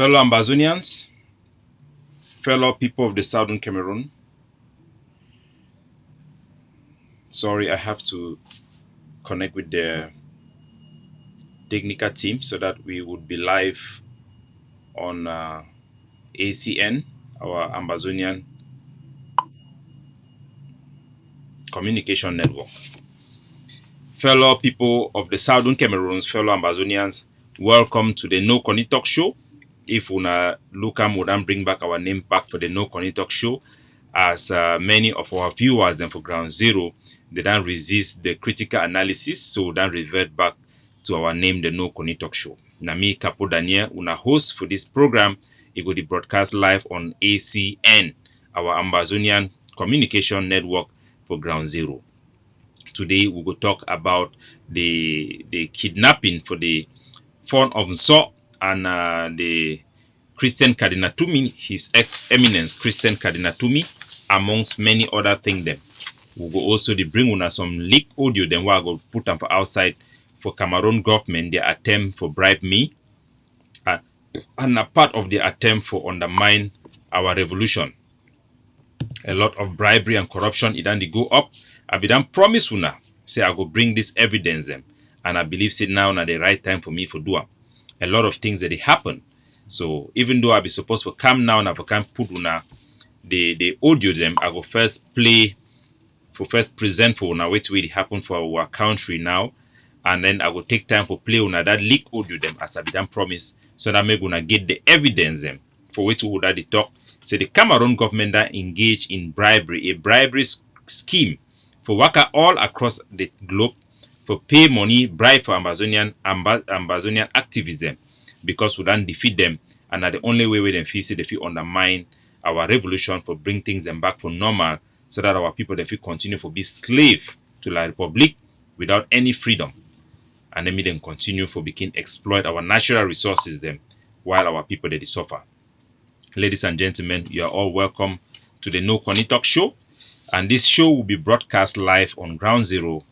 Fellow Ambazonians, fellow people of the Southern Cameroon, sorry, I have to connect with the technical team so that we would be live on ACN, our Ambazonian communication network. Fellow people of the Southern Cameroons, fellow Ambazonians, welcome to the No KUNNY Talk Show. If una look am, would bring back our name back for the No KUNNY Talk Show, as many of our viewers then for Ground Zero, they don't resist the critical analysis, so then revert back to our name, the No KUNNY Talk Show. Na me, Capo Daniel, una host for this program. It will be broadcast live on ACN, our Ambazonian communication network for Ground Zero. Today we will talk about the kidnapping for the phone of Nso and the Christian Cardinal Tumi, His Eminence Christian Cardinal Tumi, amongst many other things. Them we will also bring una some leak audio. Then we will put them for outside for Cameroon government their attempt for bribe me, and a part of the attempt for undermine our revolution. A lot of bribery and corruption it done go up. I be done promise una say I go bring this evidence them, and I believe say now na the right time for me for do am. A lot of things that they happen. So even though I be supposed to come now and I can put una the audio them, I go first play for first present for una wait it happen for our country now, and then I go take time for play una that leak audio them as I be done promise, so that make una get the evidence them for which would that they talk. Say the Cameroon government that engage in bribery, a bribery scheme for worker all across the globe for pay money, bribe for Ambazonian activists them, because we don't defeat them, and that the only way we then feel say they feel undermine our revolution for bring things them back for normal, so that our people they feel continue for be slave to the republic without any freedom, and then we then continue for begin exploit our natural resources them while our people they suffer. Ladies and gentlemen, you are all welcome to the No KUNNY Talk Show, and this show will be broadcast live on Ground Zero.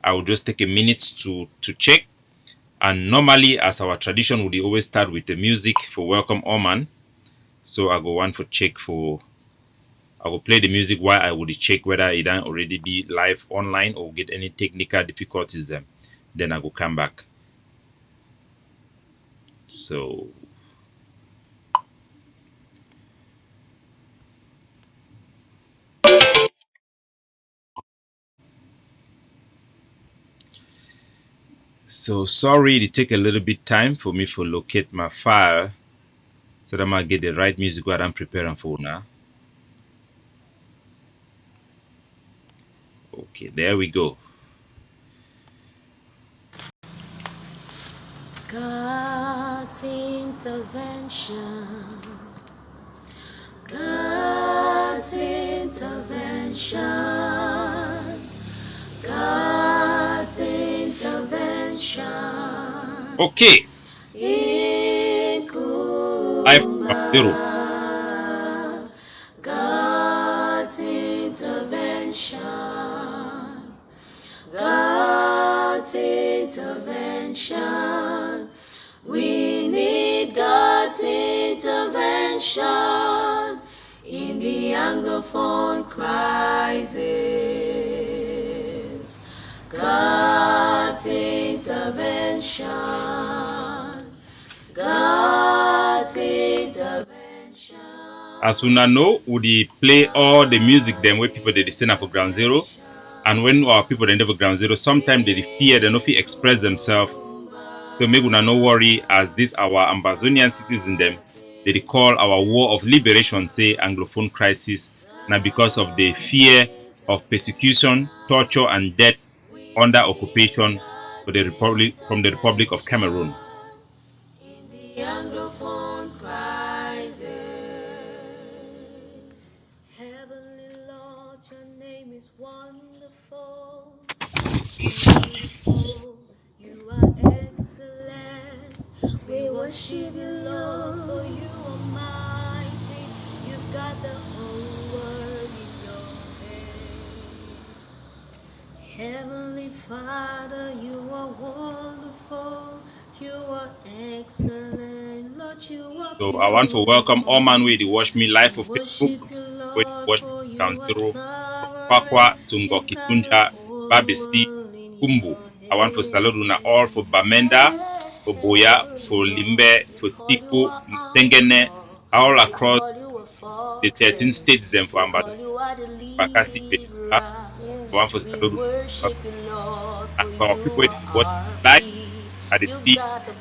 I will just take a minute to check, and normally as our tradition would always start with the music for welcome Oman. So I go one for check for I will play the music while I would check whether it can already be live online or get any technical difficulties them. Then I will come back. So sorry it take a little bit time for me to locate my file so that I might get the right music while I'm preparing for now. Okay, there we go. God's intervention. God's intervention. God's intervention. Okay. Live zero. God's intervention. God's intervention. We need God's intervention in the Anglophone crisis. God's intervention. God's intervention. As una know, we play all the music them where people they listen for Ground Zero. And when our people they for Ground Zero, sometimes they fear they no fit express themselves. So make una no worry, as this our Ambazonian citizens them, they call our war of liberation, say Anglophone crisis, now because of the fear of persecution, torture, and death under occupation for the Republic from the Republic of Cameroon. In the Anglophone crisis. Heavenly Lord, your name is wonderful. Wonderful. You are excellent. We worship you, Lord, for you are mighty. You've got the whole world in your hand. Heavenly Father, you are wonderful. You are excellent, Lord, you are So I want to welcome all man where they watch me live for we Facebook, worship you, where they Lord, watch me for for you Ground are Zero, from sovereign. Kwakwa to You got the Ngokitunja, whole Babesi, world in Kumbu. your I want to salute una all for Bamenda, for Boya, for Limbe, for call you Tiku, are Tengene, Alpha. all We across call you a the 13 fortress. states them for We Ambazo, call you are the Bakasi, leader. Peninsula. I want to We salute una. worship you, Lord, And for for our you people who are watch our live peace. at the You've sea, got the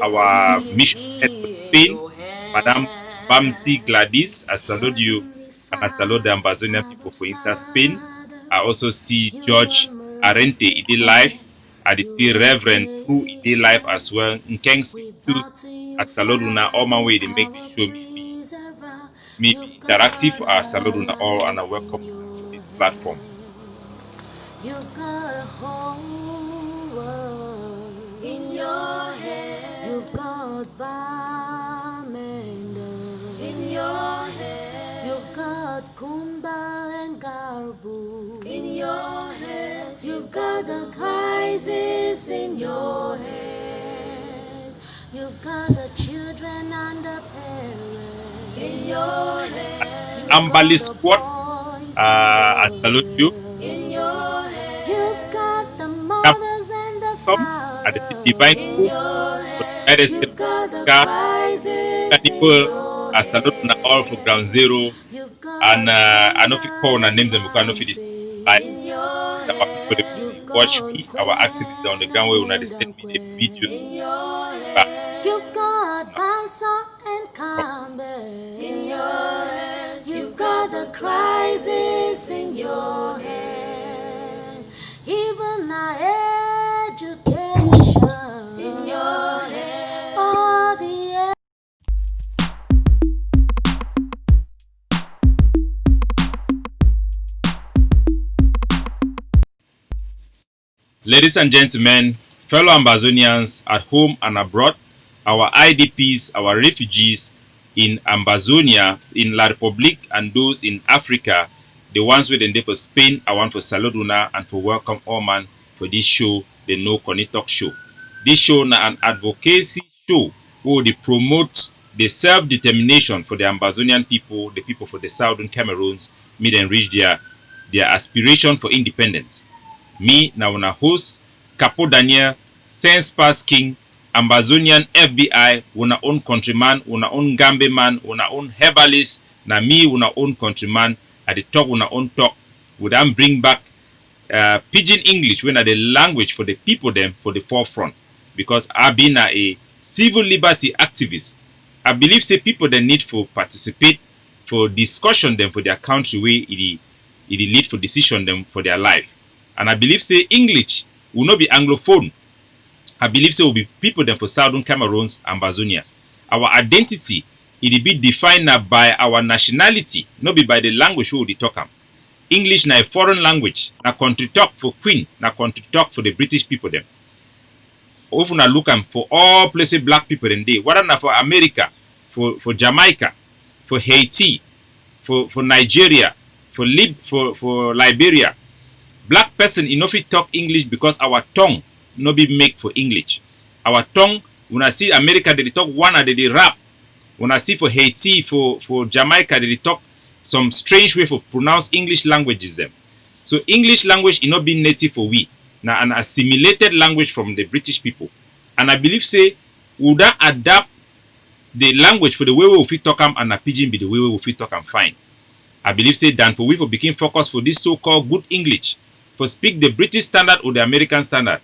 our crisis mission head for in Spain, your Madam Bamsi hand. Gladys, I salute you, Heavenly and I salute the Father, Ambazonian Abba people for Insta Spain. Father, I also see you are George Arente Ide merciful. Life. I You see are Reverend True Ide Life as gracious. well. Nkeng We bow Sixtus, to you, I salute una all my Father, way. They make the our show preserver. me be You've interactive. got I salute una our all and I lives welcome in you to your this platform. hands. You've got a whole world in your hands. You've got Bamenda in your hands. You've got Kumba and Garbu in your hands. You've got the crisis in your hands. You've got the children and the parents in your hands. You've Ambali got the Squad, boys and I the salute you. girls in your hands. You've got the Capo, mothers and the I see fathers Divine in Hope your for the hands. United States You've got of the America. crisis in Cannibal, your I salute una all for Ground hands. Zero. You've And got I know if you call on Kumba our and names and we can know if it is Mansi live. in your Our people they hands. You've watch got me, our activists on the Gwen ground and where when they Ned send and me the Gwen videos in your back. hands. You've got Bansa and Campbell in your hands. You've got the crisis in your hands. Even our education in your hands. All the Ladies and gentlemen, fellow Ambazonians at home and abroad, our IDPs, our refugees in Ambazonia, in La Republique, and those in Africa, the ones within there for Spain, I want to salute una and to welcome all man for this show, the No Conny Talk Show. This show na an advocacy show where they promote the self-determination for the Ambazonian people, the people for the Southern Cameroons, mid and reach their aspiration for independence. Me na una host, Capo Daniel, Sense Pass King, Ambazonian FBI, una own countryman, una own Gambe man, una own herbalist, na me una own countryman, at the talk una own talk. We then bring back pidgin English when are the language for the people them for the forefront. Because I been a civil liberty activist. I believe say people that need for participate for discussion them for their country way it lead for decision them for their life. And I believe say English will not be anglophone. I believe say will be people them for Southern Cameroons and Bazonia. Our identity it be defined by our nationality, not be by the language we will talk am. English na a foreign language, na country talk for Queen, na country talk for the British people them. If una look am for all places black people in dey, whether na for America, for Jamaica, for Haiti, for Nigeria, for Liberia, black person e no fit talk English because our tongue no be make for English. Our tongue, una see America they dey talk one and they dey rap. Una see for Haiti, for Jamaica they dey talk some strange way for pronounce English languages them. So English language e no be native for we. Na an assimilated language from the British people. And I believe say we that adapt the language for the way we fit talk am and na pidgin be the way we fit talk am fine. I believe say than for we for begin focus for this so-called good English for speak the British standard or the American standard.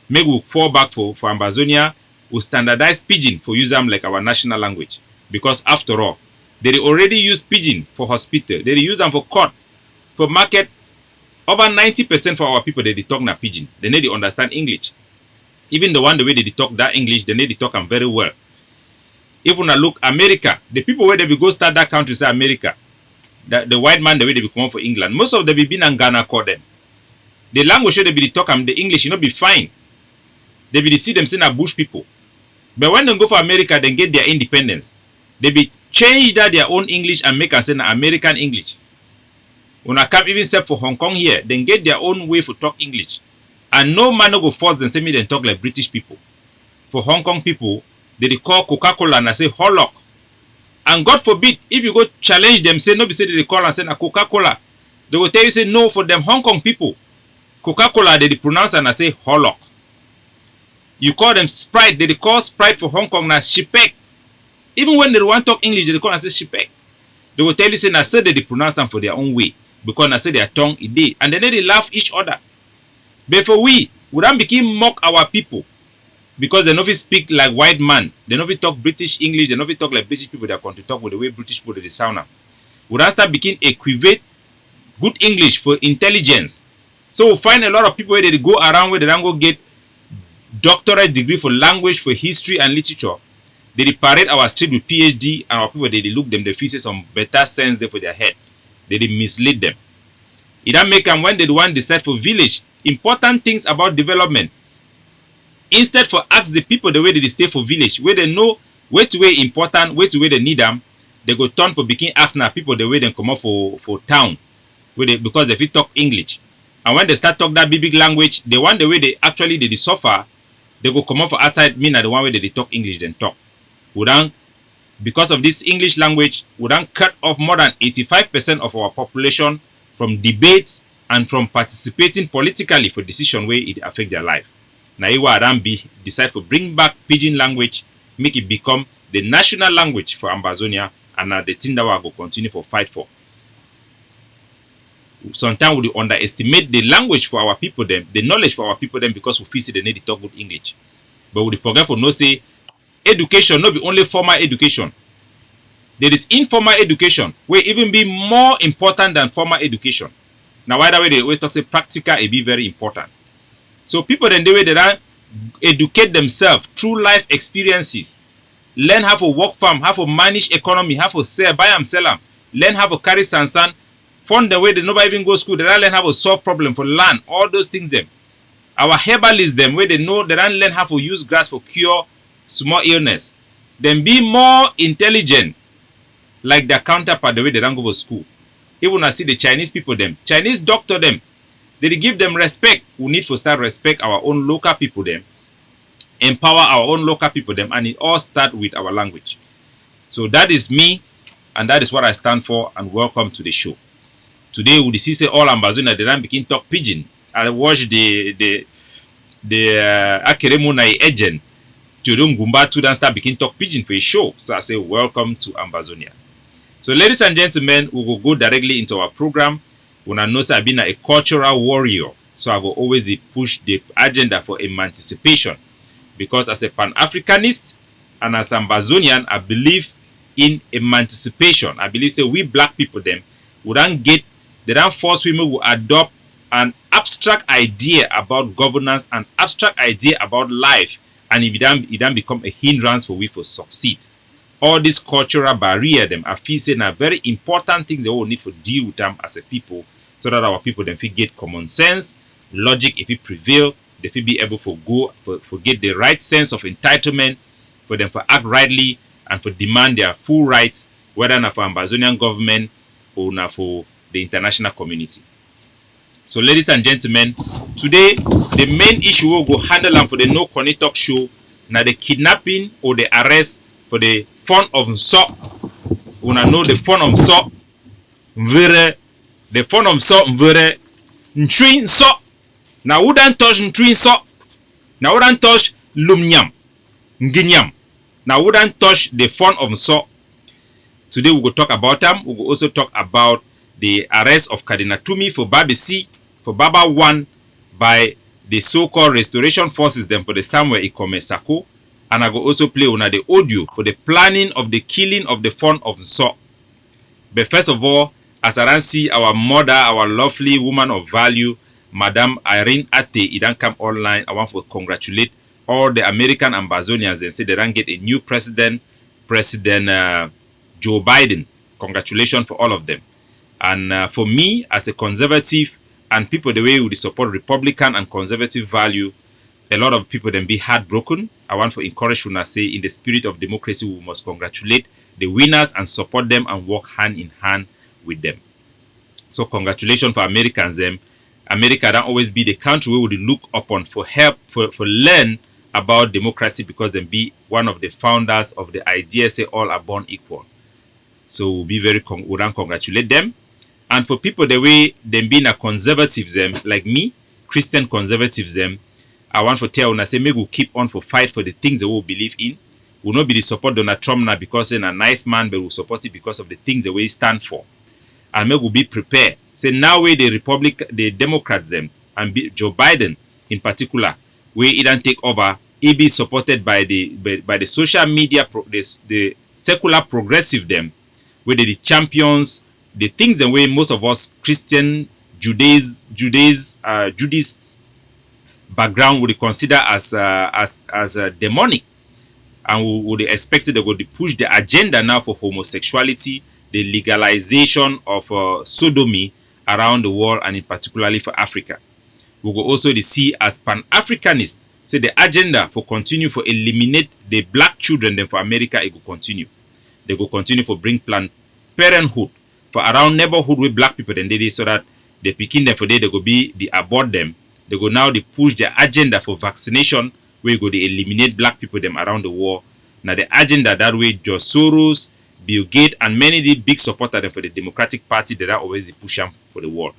Make we fall back for Ambazonia, we standardize pidgin for use am like our national language. Because after all, they already use pidgin for hospital, they use them for court, for market. Over 90% for our people they talk na pidgin. They need to understand English. Even the one the way they talk that English, they need to talk them very well. If una look America, the people where they be go start that country say America, the white man the way they be come for England, most of them be been in Ghana call them. The language where they be talk them, the English, you know, be fine. They be see them saying na bush people. But when they go for America, they get their independence. They be change that their own English and make us say na American English. When I come even step for Hong Kong here, then get their own way for talk English. And no man no go force them say me then talk like British people. For Hong Kong people, They call Coca-Cola and I say Hollock. And God forbid, if you go challenge them, say no be say they call and say na Coca-Cola. They will tell you say no for them Hong Kong people. Coca-Cola they pronounce and I say Hollock. You call them Sprite, they call Sprite for Hong Kong na Shipek. Even when they want to talk English, they call and say Shipek. They will tell you say na say they pronounce them for their own way because na say their tongue it dey, and then they laugh each other. But for we don't begin mock our people because they no fit speak like white man, they no fit talk British English, they no fit talk like British people that come to talk with the way British people they sound now. We don't start begin equate good English for intelligence. So we find a lot of people where they go around where they don't go get doctorate degree for language, for history and literature. They parade our street with PhD, and our people they look them, they feel some better sense there for their head. They mislead them. It don't make them when they want decide for village important things about development. Instead for ask the people the way they stay for village, where they know where to where important, where to where they need them, they go turn for begin ask now people the way they come up for town, where they because they fit talk English. And when they start talk that big language, the one the way they actually they suffer, they go come up for outside mean that the one way they talk English then talk. We don't, because of this English language, we don't cut off more than 85% of our population from debates and from participating politically for decision where it affect their life. Now, Iwa be decide to bring back pidgin language, make it become the national language for Ambazonia, and the thing that we go continue for fight for. Sometimes we underestimate the language for our people them, the knowledge for our people them because we feel they need to talk good English. But we forget for no say education not be only formal education. There is informal education where even be more important than formal education. Now why that way they always talk say practical it be very important. So people then the way they don't educate themselves through life experiences, learn how to work farm, how to manage economy, how to sell, buy and sell them, learn how to carry sansan, fund the way they never even go school, they don't learn how to solve problem for land, all those things them. Our herbalists them where they know they don't learn how to use grass for cure small illness. Then be more intelligent like their counterpart the way they don't go to school. Even I see the Chinese people them, Chinese doctor them, they give them respect. We need to start respect our own local people them, empower our own local people them, and it all start with our language. So that is me, and that is what I stand for, and welcome to the show. Today we see say all Ambazonia they don't begin talk pidgin. I watch the Akeremonai agent to Gumba to then start begin talk pidgin for a show. So I say welcome to Ambazonia. So ladies and gentlemen, we will go directly into our program. When I know I've been a cultural warrior, so I will always push the agenda for emancipation. Because as a Pan-Africanist and as Ambazonian, I believe in emancipation. I believe say we black people them they don't force women to adopt an abstract idea about governance, an abstract idea about life, and it don't become a hindrance for we to succeed. All these cultural barrier them I feel say are very important things they all need to deal with them as a people, so that our people then fit get common sense, logic if it prevail, they fit be able to go for get the right sense of entitlement, for them to act rightly and for demand their full rights, whether not for Ambazonian government or not for the international community. So ladies and gentlemen, today the main issue we'll go handle for the No KUNNY Talk show now the kidnapping or the arrest for the fun of Nso. Una know the fun of Nso. The fun of Nso mvere ntwi Nso. Now who don't touch ntwi Nso? Now who don't touch lumnyam, nginyam? Now who don't touch the fun of Nso? Today we will talk about them. We will also talk about the arrest of Cardinal Tumi for Babisi, for Baba 1 by the so-called restoration forces them for the Samuel Ikome Sako. And I will also play on the audio for the planning of the killing of the fun of Nso. But first of all, as I see our mother, our lovely woman of value, Madam Irene Ate, it don't come online. I want to congratulate all the American Ambazonians and say they don't get a new president, President Joe Biden. Congratulations for all of them. And for me, as a conservative, and people the way we support Republican and conservative value, a lot of people then be heartbroken. I want to encourage you to say, in the spirit of democracy, we must congratulate the winners and support them and work hand in hand with them. So congratulations for Americans. America don't always be the country where we look upon for help, for learn about democracy because them be one of the founders of the idea say all are born equal. So we'll be very we congratulate them. And for people the way them being a conservatives them like me, Christian conservatives them, I want to tell una say maybe we'll keep on for fight for the things that we believe in. We'll not be the support Donald Trump now because he's a nice man, but we'll support it because of the things that we stand for. And maybe we'll be prepared. Say now way the Democrats them and Joe Biden in particular, where he don't take over, he be supported by the social media, the secular progressive them, where they the champions, the things and way most of us Christian, Judaism background would consider as demonic, and we would expect that they would push the agenda now for homosexuality, the legalization of sodomy around the world and in particularly for Africa. We will also see as Pan-Africanists, say the agenda for continue for eliminate the black children then for America, it will continue. They will continue for bring Planned Parenthood for around neighborhood with black people then they so that they picking them for they go be the abort them. They go now they push the agenda for vaccination where go they eliminate black people them around the world. Now the agenda that way George Soros, Bill Gates and many the big supporters them for the Democratic Party that are always push them for the world.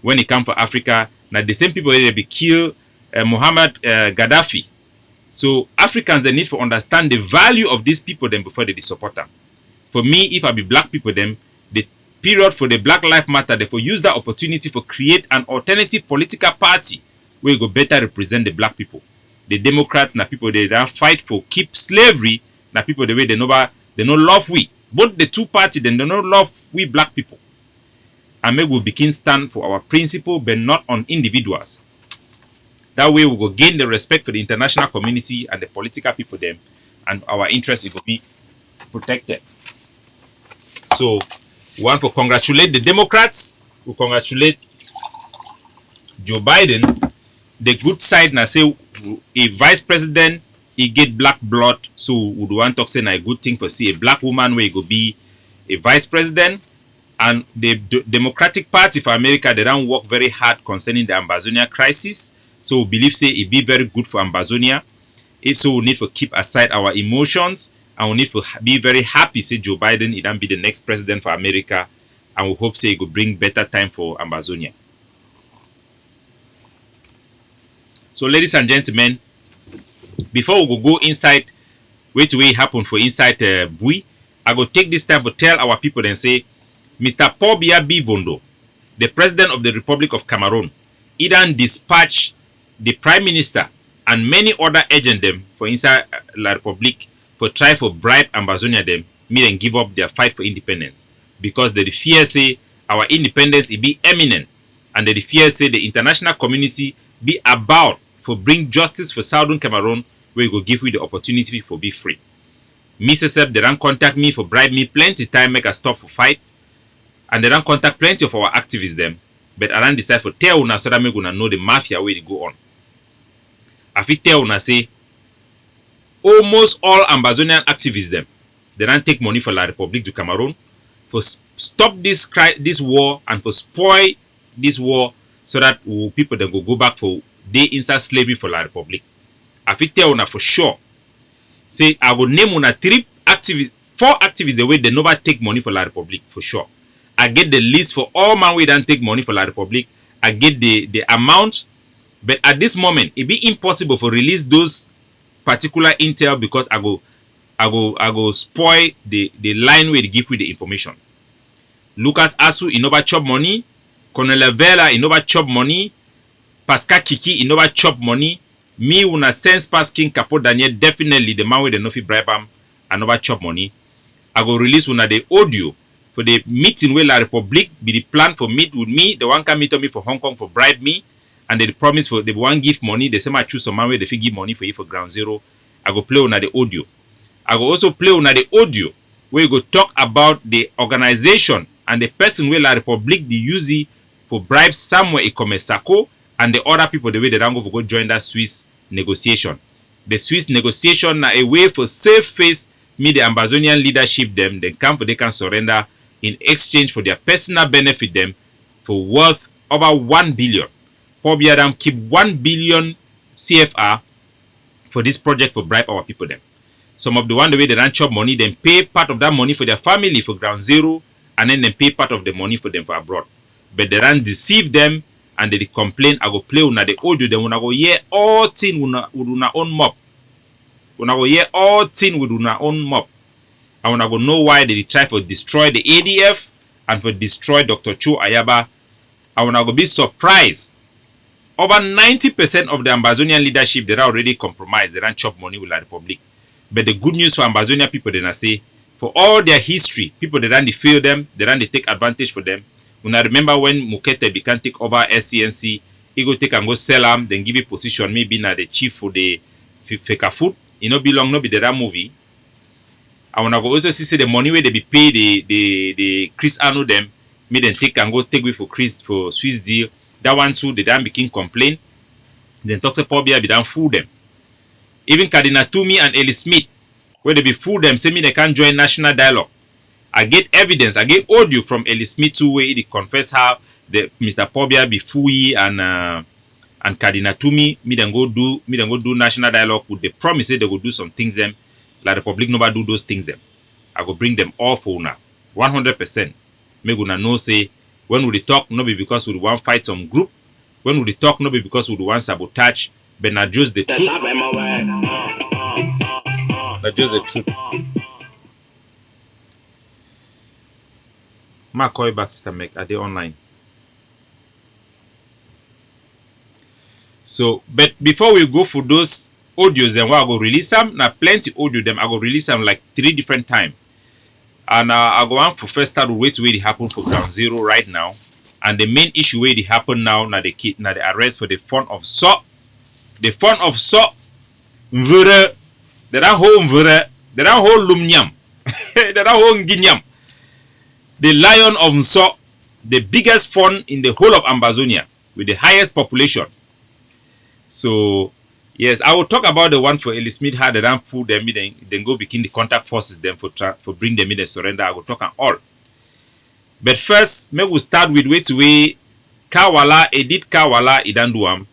When it comes for Africa, now the same people they be kill Muhammad Gaddafi. So Africans they need to understand the value of these people them before they support them. For me, if I be black people them, the period for the Black Lives Matter, they for use that opportunity for create an alternative political party where go better represent the black people. The Democrats na people they don't fight for keep slavery, na people the way they no love we. Both the two parties they don't love we black people. And maybe we'll begin stand for our principle but not on individuals. That way we will gain the respect for the international community and the political people them, and our interests will be protected. So we want to congratulate the Democrats, we congratulate Joe Biden. The good side now say a vice president he get black blood, so we would want to say a good thing for see a black woman where he go be a vice president. And the Democratic Party for America, they don't work very hard concerning the Amazonia crisis. So we believe say it be very good for Amazonia. If so, we need to keep aside our emotions and we need to be very happy say Joe Biden it don't be the next president for America, and we hope say it will bring better time for Amazonia. So ladies and gentlemen, before we go inside which way happen for inside Bui, I go take this time to tell our people and say Mr. Paul Biya Bivondo, the president of the Republic of Cameroon, he done dispatch the prime minister and many other agents them for inside La Republique for try for bribe Amazonia them, me and give up their fight for independence. Because they fear say our independence it be imminent, and they fear say the international community be about for bring justice for Southern Cameroon where we go give you the opportunity for be free. Mr. Seb, they don't contact me for bribe me plenty time make a stop for fight. And they don't contact plenty of our activists them, but I don't decide for tell una so that me gonna know the mafia where they go on. I fit tell una say almost all Amazonian activists them, they don't take money for La Republique du Cameroon for stop this war and for spoil this war so that people then go back for they inside slavery for La Republique. I fit tell una for sure. Say I will name una 4 activists the way they never take money for La Republique for sure. I get the list for all man we don't take money for La Republique. I get the amount, but at this moment it be impossible for release those particular intel because I go spoil the line where they give you the information. Lucas Asu in over chop money, Colonel Vela in over chop money, Pascal Kiki in over chop money. Me una sense pass King Capo Daniel definitely the man with the nofi bribe am and over chop money. I go release una the audio for the meeting where La Republique be the plan for meet with me. The one can meet me for Hong Kong for bribe me, and they promise for the one give money. They say I choose some man where they give money for you for ground zero. I go play on the audio. I go also play on the audio where you go talk about the organization and the person where La Republique the use for bribe somewhere in Sako and the other people the way they don't go join that Swiss negotiation. The Swiss negotiation na a way for safe face me the Amazonian leadership them then come for they can surrender in exchange for their personal benefit them for worth over 1 billion. Paul Biadam keep 1 billion CFR for this project for bribe our people them. Some of the one the way they don't chop money, then pay part of that money for their family for ground zero, and then they pay part of the money for them for abroad. But they don't deceive them and they complain. I go play una the audio, then when I go hear all thing with una own mob. When I go hear all thing with una own mob. And when I go know why they try to destroy the ADF and for destroy Dr. Cho Ayaba. And when I go be surprised. Over 90% of the Ambazonian leadership, they are already compromised. They don't chop money with the Republic. But the good news for Ambazonia people, they say, for all their history, people they don't fail them, they don't take advantage for them. When I remember when Mukete began take over SCNC, he go take and go sell them, then give a position, maybe na the chief for the Feka food. You know, belong no be the movie. And when I go also see the money where they be pay the Chris Arno them, me then take and go take with for Chris for Swiss deal. That one too, they don't begin complain. Then talk to Pobia, be done fool them. Even Cardinal Tumi and Ellie Smith, where they be fool them, say me they can't join national dialogue. I get evidence, I get audio from Ellie Smith too, where he confess how the Mr. Pobia be fooey and Cardinal Tumi, me then go do national dialogue with the promise that they go do some things them. Like the public never do those things them. I go bring them all for now. 100%. Me gonna know say when we talk, no be because we want fight some group. When we talk, no be because we want sabotage, but not just the truth. Not just the truth. Ma call you back, Sister Meg. Are they online? So, but before we go for those audios, then I go release them. Now, plenty audio them. I go release them like 3 different times. And I go on for first start with where it happen for ground zero right now. And the main issue where it happen now, the arrest for the fund of so. The fund of so. Mvere. They don't hold mvere. They don't hold lumnyam. They don't hold nginyam. The lion of Nso, the biggest fund in the whole of Ambazonia with the highest population. So, yes, I will talk about the one for Ellie Smith, how they don't fool them, then go begin the contact forces them for bring them in and surrender. I will talk on all. But first, maybe we start with way Kawala, Edith Kawala, Idanduam.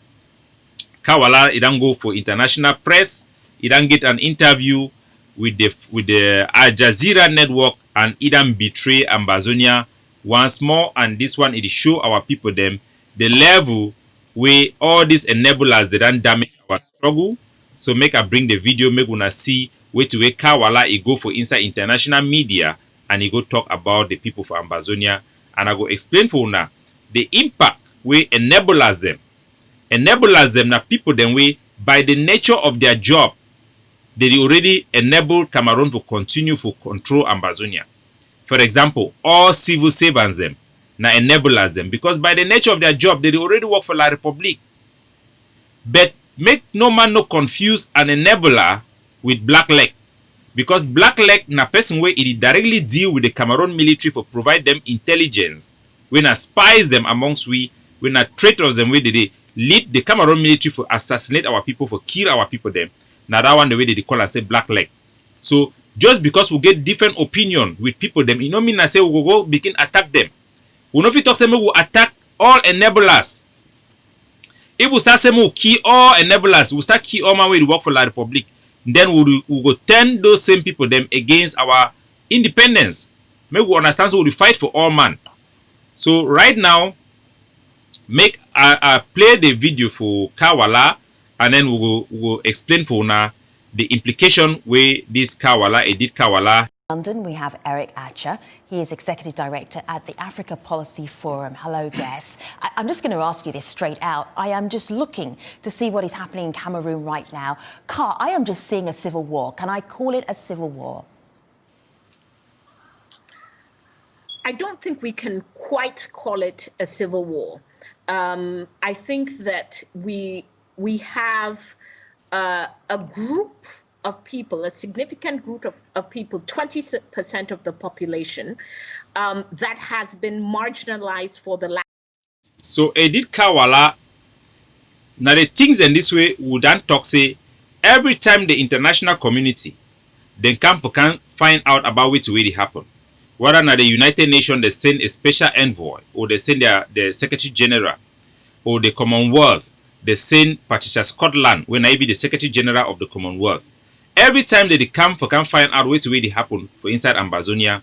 Kawala, Idan go for international press. Idan get an interview with the Al Jazeera network and Idan betray Ambazonia once more. And this one, it show our people them the level where all these enablers they don't damage our struggle. So make I bring the video, make una see where Kawala he go for inside international media and he go talk about the people for Ambazonia. And I go explain for una the impact where enablers them na people them way by the nature of their job they already enable Cameroon to continue to control Ambazonia. For example, all civil servants them na enablers them because by the nature of their job they already work for La Republique. But make no man no confuse an enabler with black leg because black leg na person where it directly deal with the Cameroon military for provide them intelligence when na spies them amongst we when na traitors them where they lead the Cameroon military for assassinate our people for kill our people them. Now that one the way they call and say black leg. So just because we get different opinion with people them, it no mean I say we go begin attack them. We no fit talk say we will attack all enablers. If we start saying we kill all enablers, we start kill all man wey work for La Republique, then we go turn those same people them against our independence. Make we understand so we fight for all man. So right now, make I play the video for Kawala and then we will explain for now the implication where this Kawala, Edith Kawala. London, we have Eric Atcha. He is Executive Director at the Africa Policy Forum. Hello, guests. I'm just going to ask you this straight out. I am just looking to see what is happening in Cameroon right now. I am just seeing a civil war. Can I call it a civil war? I don't think we can quite call it a civil war. I think that we have a group of people, a significant group of people, 20% of the population, that has been marginalized for the last. So Edith Kawala, now the things in this way we don't talk say every time the international community then can find out about which way it happen. Whether now the United Nations they send a special envoy or they send their Secretary General or the Commonwealth the Saint Patricia Scotland, when I be the Secretary General of the Commonwealth. Every time they come find out which way they happen for inside Ambazonia,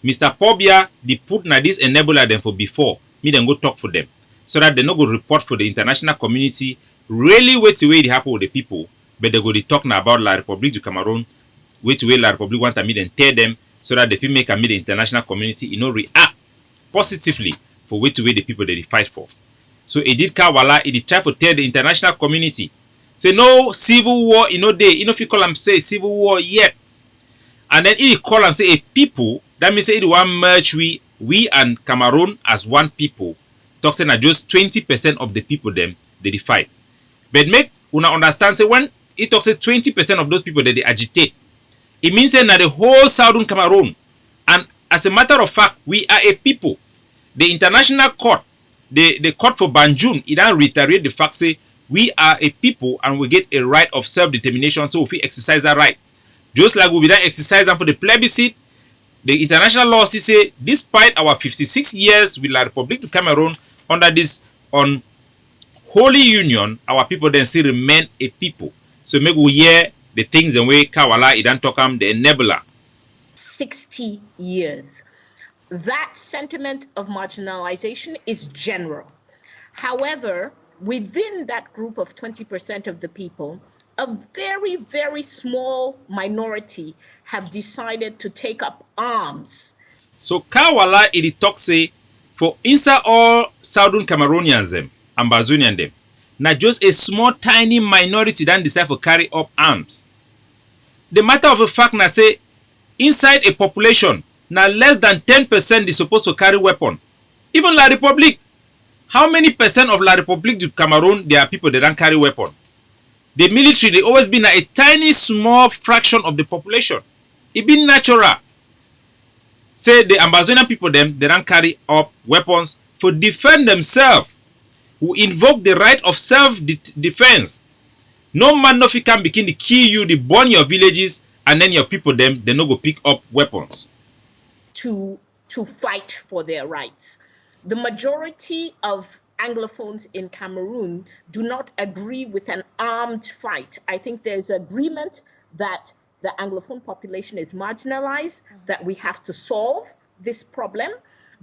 Mr. Pobia, they put na this enabler them for before, me then go talk for them. So that they no go report for the international community, really which way they happen with the people, but they go they talk now about La République du Cameroon, which way La République want to meet and tell them, so that if you make a meet the international community, react positively for which way the people that they fight for. So Edith Kawala, he try to tell the international community, say no civil war, day, if you call them say civil war yet. And then he call them say a people, that means say it want merge we and Cameroon as one people. Talk say na just 20% of the people them they fight. But make una understand say when he talks say 20% of those people that they agitate, it means that na the whole southern Cameroon. And as a matter of fact, we are a people. The international court, the court for Banjul, it don't reiterate the fact say we are a people and we get a right of self-determination, so if we exercise that right. Just like we don't exercise them for the plebiscite, the international law say, despite our 56 years with La République du Cameroon under this unholy union, our people then still remain a people. So maybe we hear the things and way Kawala, it don't talk the enabler. 60 years. That sentiment of marginalization is general. However, within that group of 20% of the people, a very, very small minority have decided to take up arms. So Kawala, it talk say, for inside all Southern Cameroonians them, Ambazonian them, not just a small tiny minority that decide to carry up arms. The matter of the fact na say, inside a population, now less than 10% is supposed to carry weapon. Even La République, how many percent of La République du Cameroon there are people that don't carry weapon? The military, they always been a tiny small fraction of the population. It been natural. Say the Ambazonian people them, they don't carry up weapons to defend themselves. Who invoke the right of self-defense. No man no can begin to kill you, they burn your villages, and then your people them, they no go pick up weapons. To fight for their rights. The majority of Anglophones in Cameroon do not agree with an armed fight. I think there's agreement that the Anglophone population is marginalized, that we have to solve this problem.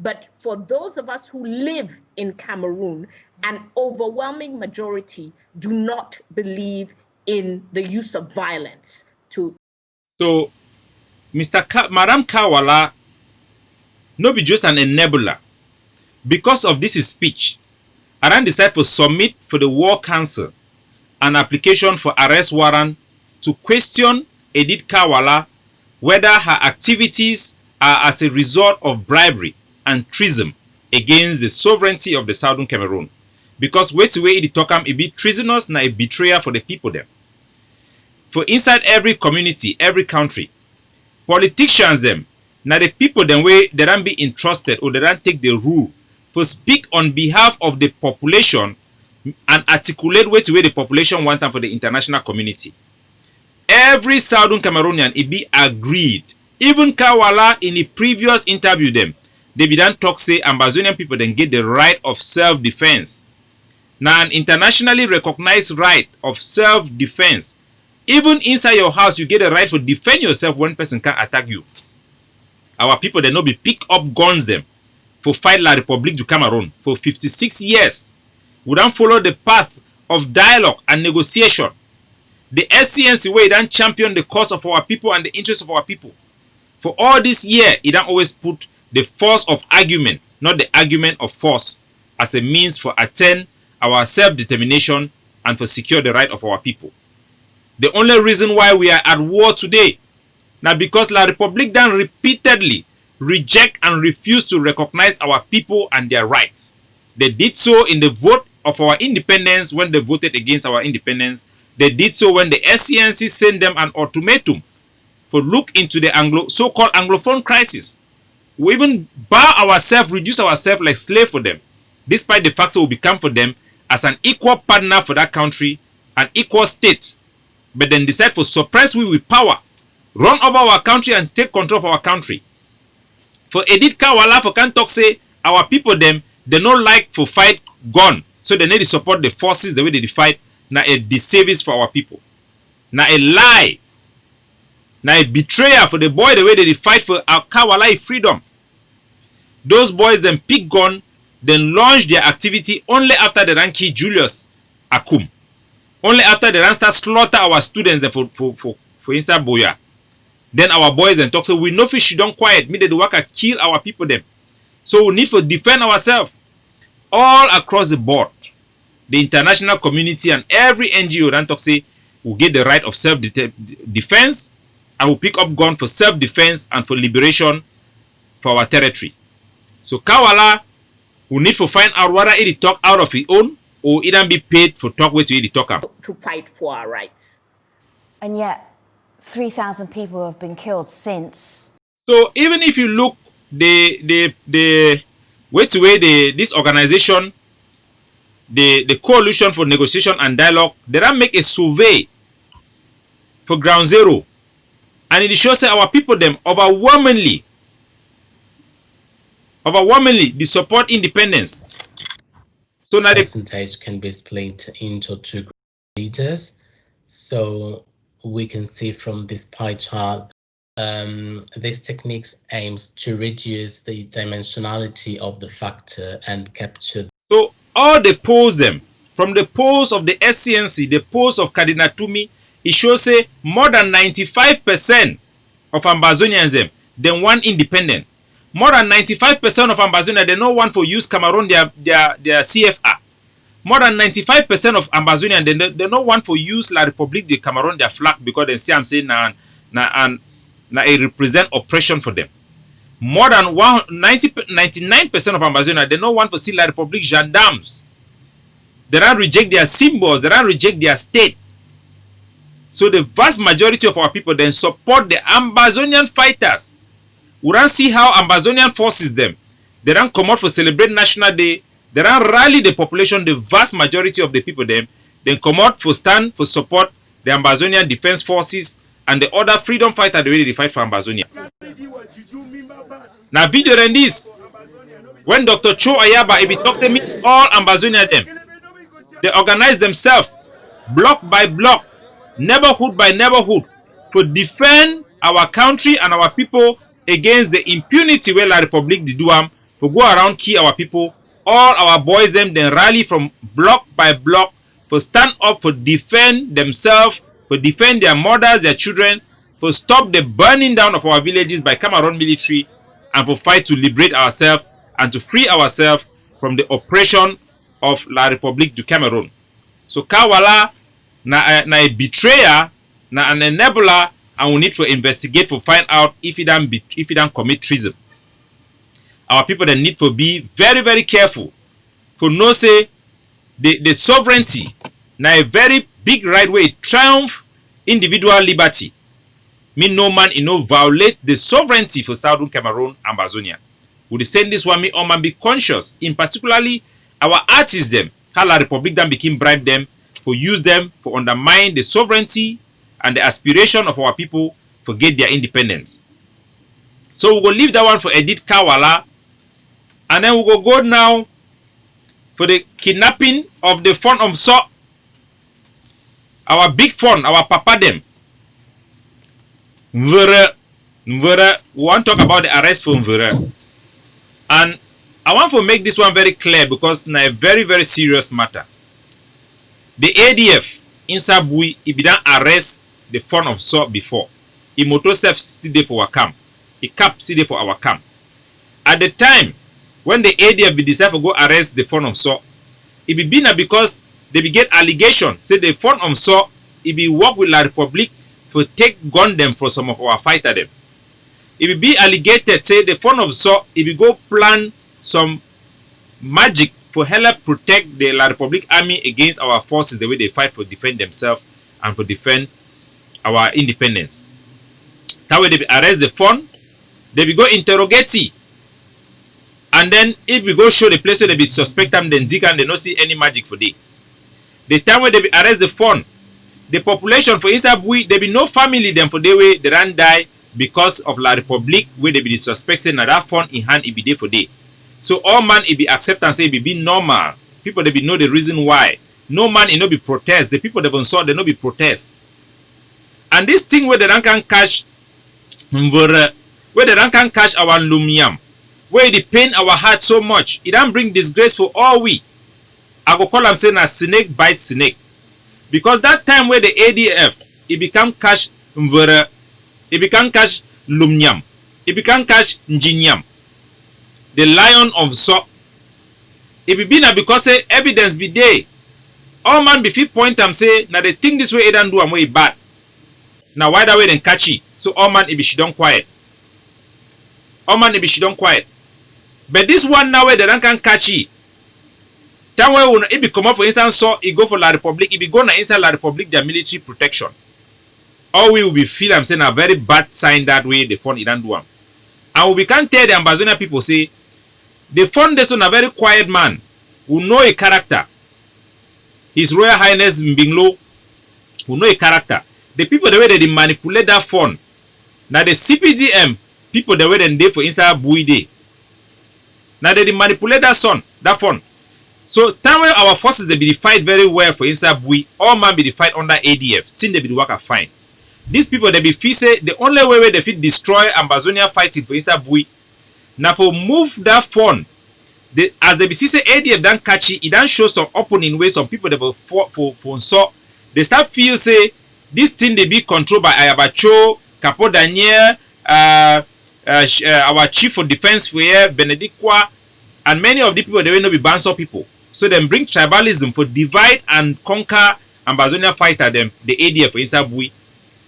But for those of us who live in Cameroon, an overwhelming majority do not believe in the use of violence. So, Madam Kawala, no be just an enabler. Because of this speech, Aran decided to submit for the War Council an application for arrest warrant to question Edith Kawala whether her activities are as a result of bribery and treason against the sovereignty of the Southern Cameroon. Because wait way it talk it be treasonous na a betrayer for the people them. For inside every community, every country, politicians them, now the people them way they don't be entrusted or they don't take the rule to speak on behalf of the population and articulate which way the population want them for the international community. Every Southern Cameroonian it be agreed. Even Kawala in the previous interview them, they be done talk say Ambazonian people then get the right of self-defense. Now an internationally recognized right of self-defense. Even inside your house, you get a right to defend yourself when person can attack you. Our people they no be pick up guns them for fight La République du Cameroon for 56 years. We don't follow the path of dialogue and negotiation. The SCNC way don't champion the cause of our people and the interests of our people. For all this year, it don't always put the force of argument, not the argument of force, as a means for attain our self-determination and for secure the right of our people. The only reason why we are at war today, now because La République done repeatedly reject and refuse to recognize our people and their rights. They did so in the vote of our independence when they voted against our independence. They did so when the SCNC sent them an ultimatum for look into the so-called Anglophone crisis. We even bar ourselves, reduce ourselves like slave for them, despite the fact that we become for them as an equal partner for that country, an equal state, but then decide to suppress we with power, run over our country and take control of our country. For Edith Kawala for can talk say our people them they don't like to fight gun, So they need to support the forces the way they fight. Now a disservice for our people. Now a lie. Now a betrayal for the boy the way they fight for our Kawala freedom. Those boys then pick gun, then launch their activity only after the Ranki Julius Akum. Only after the ran start slaughter our students for inside Boya. Then our boys and talk, so we know fish don't quiet, me the worker kill our people them. So we need to defend ourselves all across the board. The international community and every NGO then talk say we get the right of self-defense and we pick up gun for self-defense and for liberation for our territory. So Kawala, we need to find out whether it talk out of his own or either be paid for talk way to it talk. To fight for our rights. And yet, 3,000 people have been killed since. So even if you look the way to way this organization, the coalition for negotiation and dialogue, they don't make a survey for ground zero, and it shows that our people them overwhelmingly they support independence. So now the percentage can be split into two leaders. So we can see from this pie chart, this technique aims to reduce the dimensionality of the factor and capture. So all the polls them, from the polls of the SCNC, the polls of Cardinal Tumi, it shows say more than 95% of Ambazonians them, they want independent. More than 95% of Ambazonians, they don't want to use Cameroon their CFA. More than 95% of Ambazonians, they don't want to use La République de Cameroon their flag because they see I'm saying na it represent oppression for them. More than 99% of Ambazonians, they don't want to see La République gendarmes. They don't reject their symbols, they don't reject their state. So the vast majority of our people then support the Ambazonian fighters. We don't see how Ambazonian forces them. They don't come out for celebrate National Day. They don't rally the population, the vast majority of the people them. Then come out for stand for support the Ambazonian Defense Forces and the other freedom fighters the way they fight for Ambazonia. Now video than this, when Dr. Cho Ayaba he talks to me, all Ambazonia them, they organize themselves block by block, neighborhood by neighborhood, to defend our country and our people against the impunity where La République did do to go around kill our people. All our boys them then rally from block by block to stand up for defend themselves, for defend their mothers, their children, for stop the burning down of our villages by Cameroon military, and for fight to liberate ourselves and to free ourselves from the oppression of La République du Cameroon. So Kawala na a betrayer, na an enabler, and we need to investigate to find out if he don't commit treason. Our people then need to be very, very careful to know say the sovereignty na a very big right way triumph individual liberty. Me no man no violate the sovereignty for Southern Cameroon and Ambazonia. We send this one me all man be conscious, in particularly our artists them, how La République then became bribe them for use them for undermine the sovereignty and the aspiration of our people to get their independence. So we will leave that one for Edith Kawala, and then we will go now for the kidnapping of the fund of So, our big fund, our papa them. Mvere, we want to talk about the arrest for Mvere. And I want to make this one very clear because it's a very, very serious matter. The ADF in Sabui, if they arrest the fund of So before, he motor self still there for our camp. He cap still there for our camp. At the time when the ADF be decide to go arrest the fund of So, it be been because they be get allegation say the fund of So it be work with La République for take gun them for some of our fighter them. It be alleged say the fund of So it be go plan some magic for help protect the La République army against our forces the way they fight for defend themselves and for defend our independence. That way they be arrest the fund, they be go interrogate, and then if we go show the place where they be suspect them, then dig and they not see any magic for day. The time where they be arrest the fund, the population for inside Bui, there be no family them for the way they ran die because of La République where they be the suspect say na that fund in hand it be there for day. So all man it be accept and say it be normal People they be know the reason why. No man it no be protest. The people they saw they no be protest. And this thing where they don't can catch where they don't can catch our lumiam, where it pain our heart so much, it don't bring disgrace for all we. I go call them saying a snake bite snake. Because that time where the ADF it become cash mvere, it become cash lumnyam, it become cash njinyam. The lion of so it be na because say evidence be there. All man be fit point am say now they think this way it don't do am way bad. Now why that way then catch it? So all man it be she don't quiet. All man it be she don't quiet. But this one now where they don't can catch it. Time where it be come up for instance so it go for La Republic, it be go na inside La Republic their military protection. All we will be feel I'm saying a very bad sign that way the fund it don't do am. And we can tell the Ambazonia people say the fund is on a very quiet man who know a character. His Royal Highness Mbinglo who know a character. The people the way they manipulate that fund. Now the CPDM people the way they for inside Bui day. Now they manipulate that fund. So time when our forces they be fight very well for inside Bui, all man be the fight under ADF. Thing they be the work of fine. These people they be feel say the only way they fit destroy Ambazonia fighting for inside Bui. Now for move that fund, as they be see say ADF don't catch it don't show some opening way some people they will for so they start feel say this thing they be controlled by Ayabacho, Capo Daniel, our chief of defense for here, Benedictwa, and many of the people they will not be Banso people. So them bring tribalism for divide and conquer Ambazonia fighter them the ADF for inside Bui.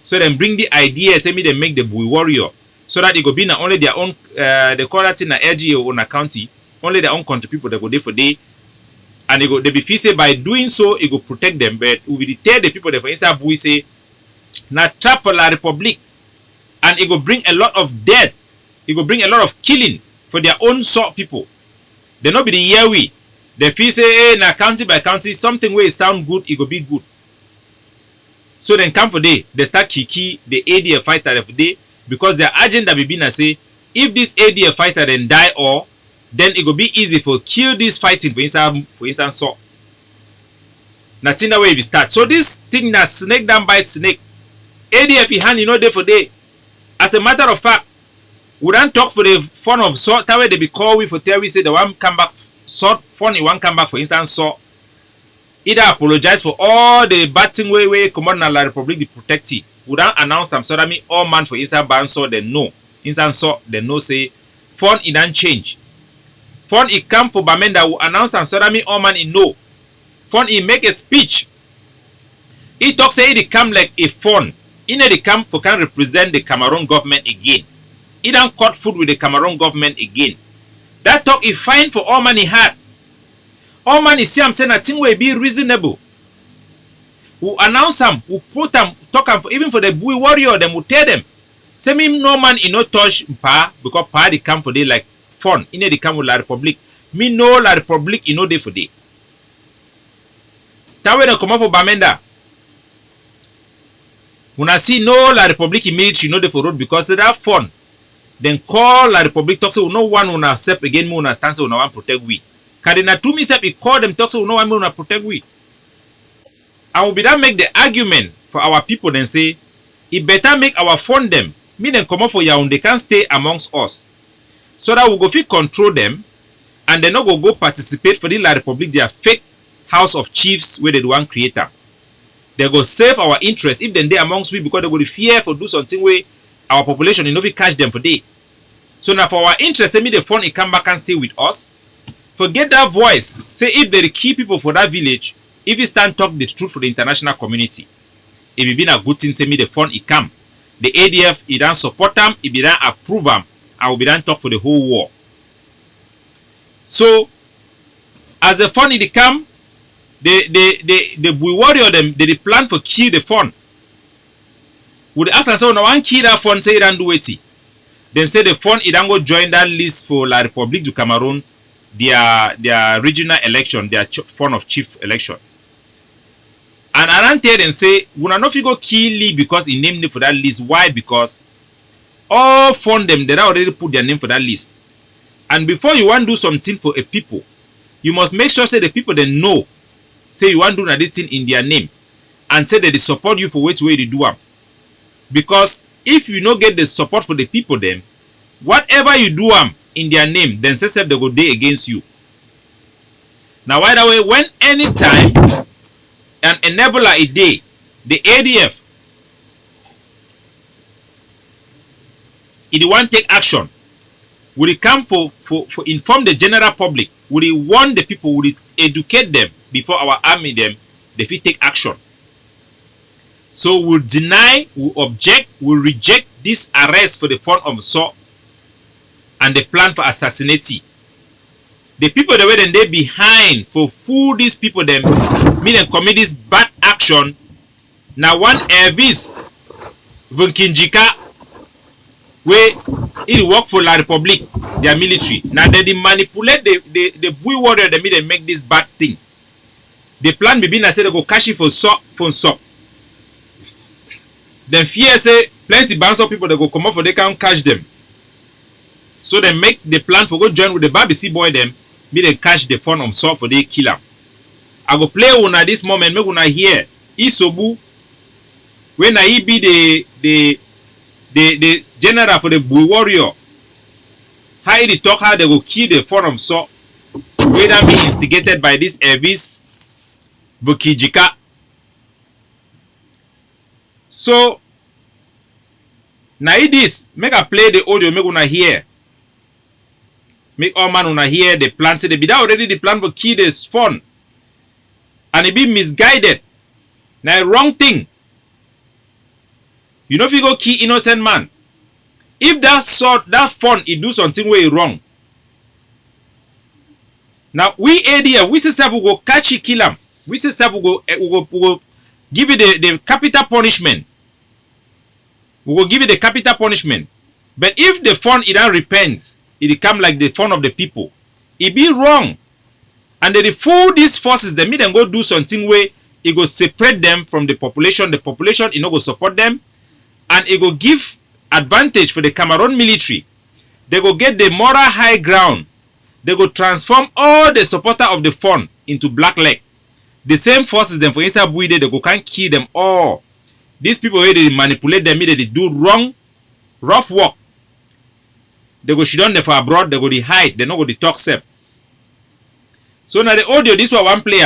So them bring the idea say me they make the Bui warrior so that it go be not only their own they call that in a LGA or a county, only their own country people that go there for day. And they be feel say by doing so it will protect them, but we will tell the people that for inside Bui say na trap for La Republic, and it will bring a lot of death, it will bring a lot of killing for their own sort people. They not be the year we. They feel say hey na county by county something where it sound good, it will be good. So then come for day, they start kiki the ADF fighter for day because their agenda be na say if this ADF fighter then die or then it will be easy for kill this fighting for instance so. Nothing that way we start. So this thing that snake down bite snake. ADF hand you know day for day. As a matter of fact, we don't talk for the fun of sort that way they be call we for tell we say the one come back sort funny one come back for instance so either apologize for all the bad thing way come on La Republic the protect it. We don't announce them so that mean all man for inside ban so they know. Inside so they know say fun it don't change. Fun it come for Bamenda will announce them so that mean all man it know. Fun it make a speech. He talk say it come like a fun. In the camp for can represent the Cameroon government again. He don't cut food with the Cameroon government again. That talk is fine for all man he had. All man is see I'm saying a thing will be reasonable. Who announce them, who put them, talk them even for the Bui warrior, them will tell them. Say me no man in no touch pa because pa the camp for day like fun. In the camp with La Republic. Me no La Republic in no day for day. That way they come up for Bamenda. When I see no La Republic military no dey for road because they have fun. Then call La Republic talk say no one will accept again me una stand say una want protect we. Cardinal Tumi sef he call them talk say no one will protect we. And we be that make the argument for our people then say it better make our fund them. Me then come up for Yaoundé they can stay amongst us. So that we go fit control them and they no go participate for the La Republic their fake house of chiefs where they do one creator. They go save our interest if then they amongst we because they go fear for do something where our population you know we catch them for day. So now for our interest, say me the fund it come back and stay with us. Forget that voice. Say if they key people for that village, if you stand talk the truth for the international community, it will be a good thing. Say me the fund it come. The ADF it don't support them, it be don't approve them, and will be done talk for the whole war. So as the fund it come. The Bui warrior them they plan for kill the fund. Would after say no one kill that fund say it don't do it. Then say the fund it don't go join that list for La Republique du Cameroon their regional election, their fund of chief election. And I don't tell them say we not go kill Lee because he named them for that list. Why? Because all fund them they already put their name for that list. And before you want to do something for a people, you must make sure say the people they know say you want to do this thing in their name and say that they support you for which way they do them. Because if you no get the support for the people then, whatever you do them in their name, then say they go day against you. Now, by the way, when anytime an enabler a day, the ADF, if they want to take action, will it come for inform the general public, will it warn the people, will it educate them before our army them, they fit take action. So we'll deny, we'll object, we'll reject this arrest for the fun of assault and the plan for assassinate. The people that were then they behind for fool these people them, me them commit this bad action. Now one Elvis Vunkinjika where it work for La Republic, their military. Now they manipulate the boy warrior that they make this bad thing. The plan be I said they go cash it for so. Then fear say plenty bands of people that go come up for they can't catch them. So they make the plan for go join with the BBC boy them, be they catch the fun of so for they kill them. I go play una this moment, make una hear Isobu when I be the general for the boy warrior. How they talk how they go kill the fun of so whether be instigated by this Elvis Bukijika. So now this make I play the audio, make una hear. Make all man una hear the plan. Say they be that already the plan for kill this fun. And it be misguided. Now wrong thing. You know if you go kill innocent man. If that fun it do something way wrong. Now we ADF, we say self we go catch it, kill him. We say self we go give it the capital punishment. We will give it the capital punishment. But if the fund it don't repent, it become like the fund of the people. It be wrong. And they fool these forces, they make them go do something where it go separate them from the population. The population it no go support them. And it go give advantage for the Cameroon military. They go get the moral high ground. They go transform all the supporter of the fund into black leg. The same forces them for inside Buide, they go can't kill them all. These people where they manipulate them, they do wrong, rough work. They go shit on them for abroad, they go they hide, they no go they talk sep. So now the audio, this one play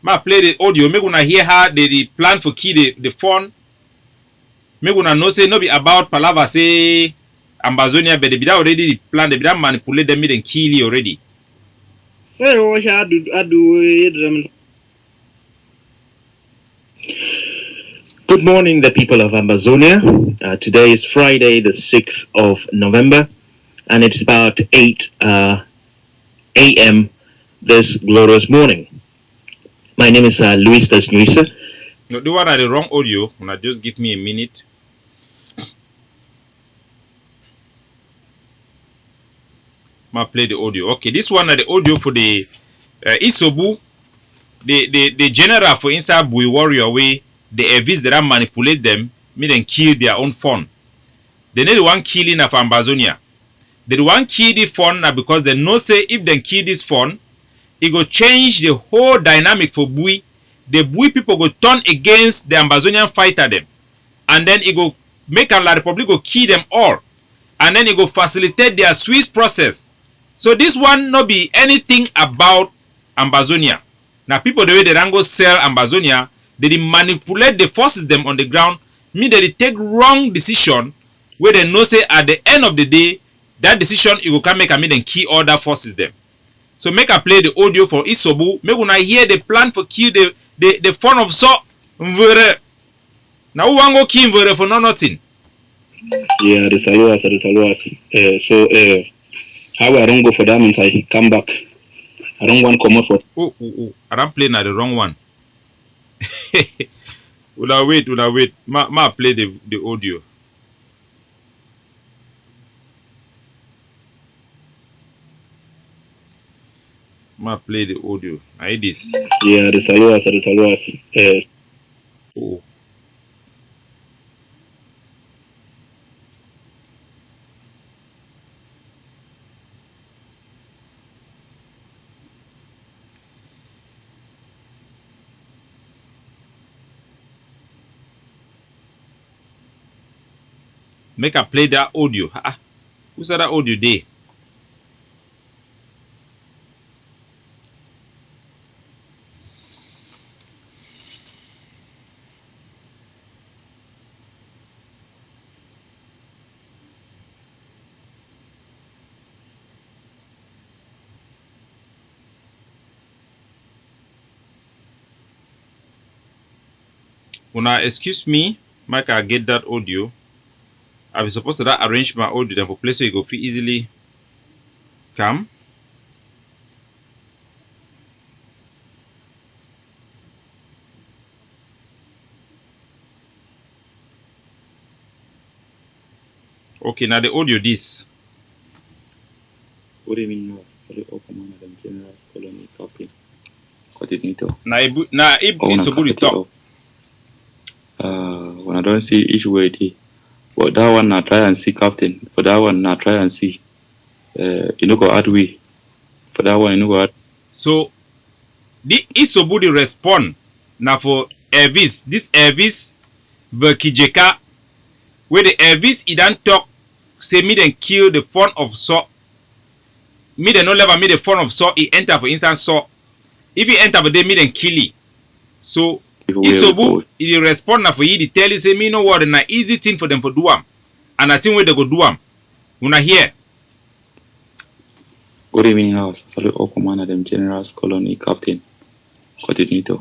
ma play the audio, make una hear how they plan for kill the phone. Make una know say no be about palava say Ambazonia, but they be that already the plan, they be that manipulate them, and kill you already. Good morning, the people of Amazonia. Today is Friday, the 6th of November, and it's about 8 a.m. this glorious morning. My name is Luis Desnuisa. No, the one at the wrong audio. Now just give me a minute. Ma play the audio. Okay, this one at the audio for the Isobu, the general for inside Bui Warrior way. The Elvis that manipulate them, make them kill their own fun. They need the one killing of Ambazonia. They want kill the fun now because they know say if they kill this fun, it go change the whole dynamic for Bui. The Bui people go turn against the Ambazonian fighter them. And then it go make La Republic go kill them all. And then it go facilitate their Swiss process. So this one no be anything about Ambazonia. Now people the way they don't go sell Ambazonia, they manipulate the forces them on the ground, mean that they take wrong decision where they know say at the end of the day, that decision it will come make a mean and key other forces them. So make I play the audio for Isobu. Make when I hear the plan for kill the fun of so Mvere. Now who want go kill Mvere for nothing? Yeah, the saluas. How I don't go for that means I come back. I don't want to come up for. Oh, I don't play now the wrong one. Una wait. Ma play the audio. Ma play the audio. I hear this. Yeah, the saluas. Oh. Make I play that audio. Who said that audio there? Una excuse me, Mike, I get that audio. I was supposed to that arrange my audio then for place so you go fit easily come. Okay, now the audio this. Good evening, North. Sorry, Open Madam General's Colony Copy. Coordinator. Now it's so good to talk. When I don't see each word, but that one I try and see Captain. For that one I try and see. You know go add way. For that one you know go add. So the Isobudi respond now for Elvis. This Elvis Verkijeka where the Elvis he don't talk say me then kill the fun of Saw. Me then no level me the fun of Saw he enter for instance Saw. If he enter for them me then kill it. So Isobu he respond now for you they tell you say me no what na easy thing for them for do am. And I think where they go do am. Una hear. Good evening, House. Sorry, Open Madam General's Colony Captain. Coordinator.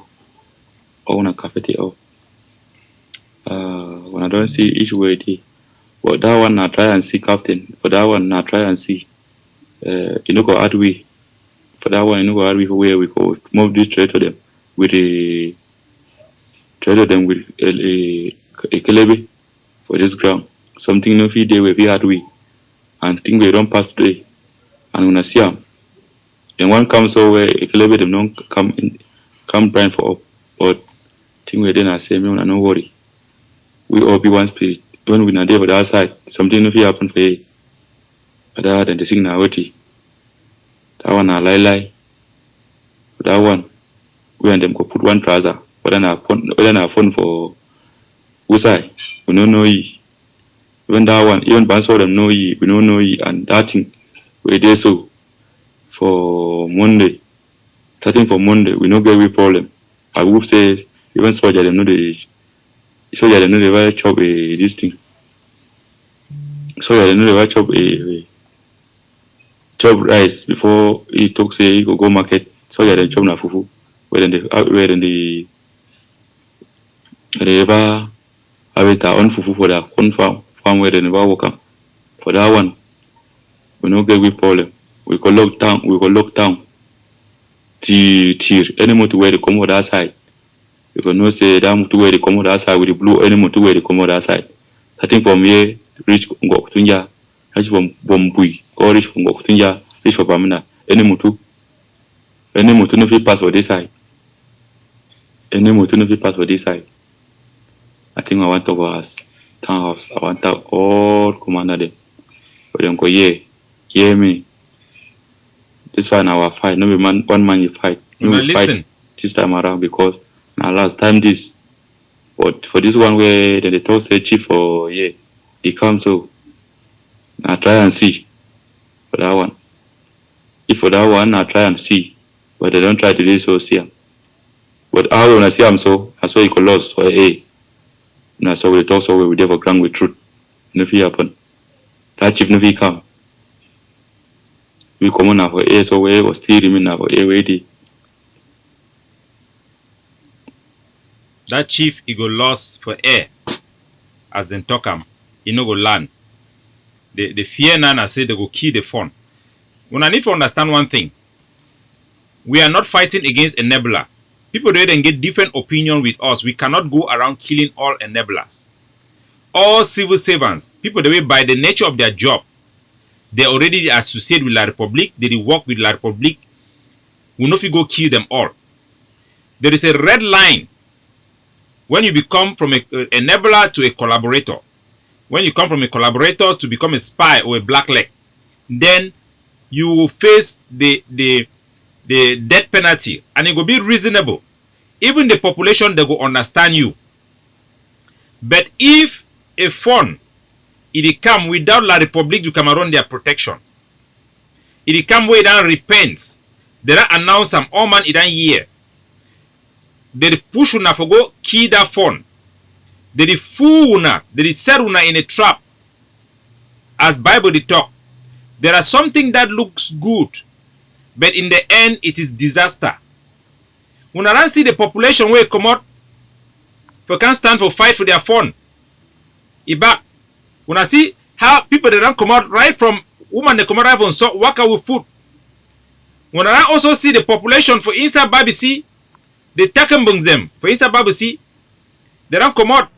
Owner cafeteria. When I don't see each word, but that one I try and see Captain. For that one I try and see. You know go add way. For that one you know go add way where we go move this trade to them with a trade to them with a kelebe for this ground. Something no feed day where we add way and think we don't pass today. And when I see them, and one comes so where a kelebe them don't come blind for up. But think we then I say me no worry. We all be one spirit. When we not there for the outside, something no fear happen for you. Other than the signal what that one I lie. That one we and them go put one trouser. But then I phone for Usai. We don't know ye. Even that one, even Banso them know ye, we don't know ye, and that thing we did so for Monday. Starting for Monday, we no get we problem. I would say even soldier them know the very chop this thing. Soldier them know the very chop chop rice before he talk say he go market. Soldier them chop na fufu. Where the ever harvest their own fufu for their own farm where they never work am. For that one, we no get we problem. We go lock down. Till any motor where they come on that side. You can know say that motor where they come on that side with the blue any motor where they come on that side. Starting from here reach Ngok reach from Bombui, go reach from Ngok reach for Bamina. Any motor no fit pass for this side. Any motor no fit pass for this side. I think I want to go as townhouse. I want to all commander them. But them go yeah me. This one our fight. No be one man you fight. No we listen. Fight this time around because now last time this. But for this one where they talk say chief for they come so now try and see for that one. If for that one I try and see, but they don't try to do so see him. But how when I see him so I saw you could lose for now so we talk so we never ground with truth. No fear happen. That chief no fear come. We come on now for so we was still remain now for waiting. That chief he go lost for air as in talk am. He no go land. The fear nana say they go kill the phone. When I need to understand one thing. We are not fighting against enabler. People there then get different opinion with us. We cannot go around killing all enablers. All civil servants, people the way by the nature of their job, they already associate with La Republique, they work with La Republique. We know if you go kill them all. There is a red line when you become from an enabler to a collaborator. When you come from a collaborator to become a spy or a black leg, then you will face the death penalty, and it will be reasonable. Even the population they will understand you. But if a phone it come without La République du Cameroon their protection. It come where it repents. They don't announce some all man it year. They push una for go key that phone. They fool una, they set una in a trap. As Bible they talk. There are something that looks good, but in the end it is disaster. When I see the population where come out, for can't stand for fight for their phone. Back. When I see how people they don't come out right from woman they come out right from so work out with food. When I also see the population for inside BBC, they take them for inside BBC, they don't come out.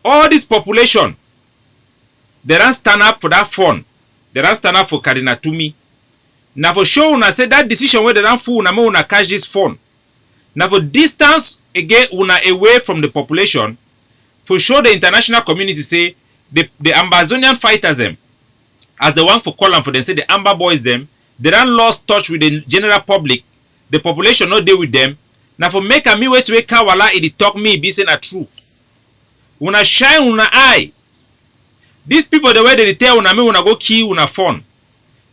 All this population, they don't stand up for that phone. They don't stand up for Cardinal Tumi. Now for sure, una say that decision where they don't fool, una catch this phone. Now for distance again, una away from the population. For sure, the international community say the Amazonian fighters them, as the one for call them for them say the Amber boys them, they don't lost touch with the general public. The population not deal with them. Now for make a me way to a kawala it talk me be saying a true. Una shine una eye. These people the way they tell una me una go kill una phone.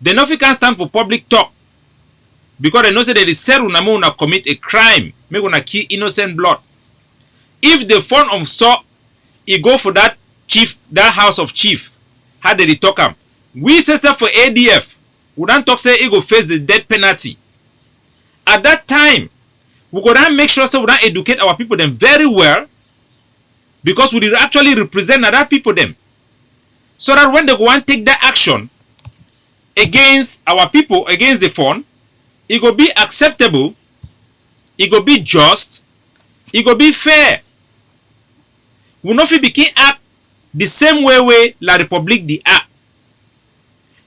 They know if you can stand for public talk. Because they know say they said una me una commit a crime. Make una kill innocent blood. If the phone of so he go for that chief, that house of chief, how did he talk him? We say for ADF, we don't talk say he go face the death penalty. At that time, we go down make sure so we don't educate our people them very well, because we did actually represent other people them. So that when they go and take that action against our people, against the phone, it go be acceptable, it go be just, it go be fair. We not fit begin act the same way La République the act.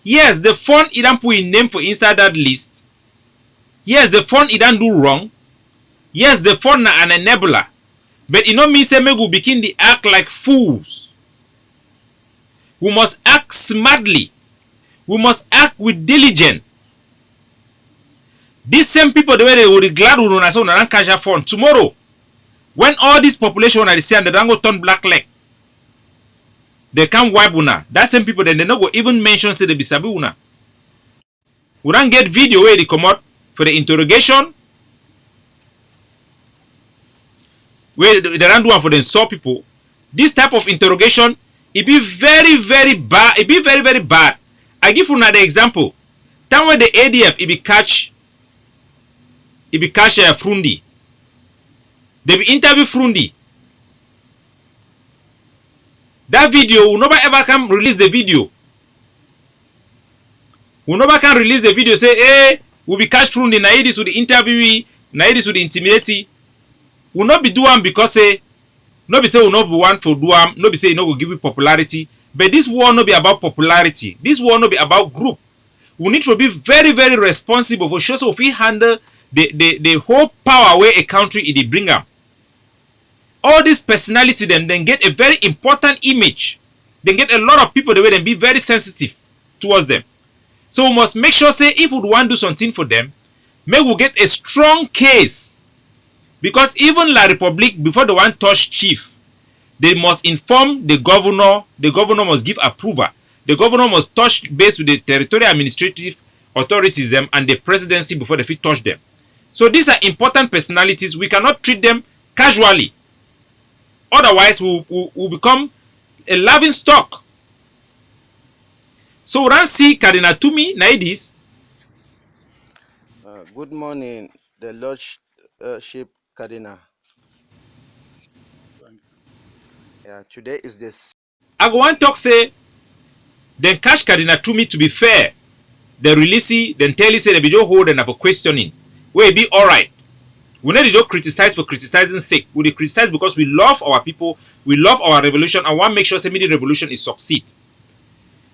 Yes, the phone it don't put in name for inside that list. Yes, the phone it don't do wrong. Yes, the phone na an enabler. But it no mean say me go begin the act like fools. We must act smartly. We must act with diligence. These same people the way they will be glad we don't say una catch a phone tomorrow. When all this population are the same, they don't go turn black leg. They can't wipe una. That same people then they don't go even mention say they be sabi una. We don't get video where they come out for the interrogation. Where they don't do one for the saw people. This type of interrogation, it be very, very bad. It be very, very bad. I give you another example. Time where the ADF it be catch Frundi. They be interview Frundi. That video, we never ever can release the video. We never can release the video. Say, hey, we be catch Frundi. Na this with the interviewee. Na this with the intimidate. We not be doing because say, no be say we not be one for do am. No be say no go give you popularity. But this war not be about popularity. This war not be about group. We need to be very, very responsible for sure. So if we handle the whole power where a country it bring up. All this personality then get a very important image. They get a lot of people the way they be very sensitive towards them. So we must make sure say if we want to do something for them, may we get a strong case. Because even La République, before the one touch chief, they must inform the governor. The governor must give approval. The governor must touch base with the territorial administrative authorities and the presidency before they fit touch them. So these are important personalities. We cannot treat them casually. Otherwise, we'll become a laughing stock. So we don't see Cardinal Tumi, Naidis. Good morning, the Lordship Cardinal. Today is this. I go want talk say, then catch Cardinal Tumi to be fair. They release it, then tell you say they be just hold and have a questioning. Will it be alright? We need to criticize for criticizing sake. We criticize because we love our people, we love our revolution, and want to make sure the revolution is succeed.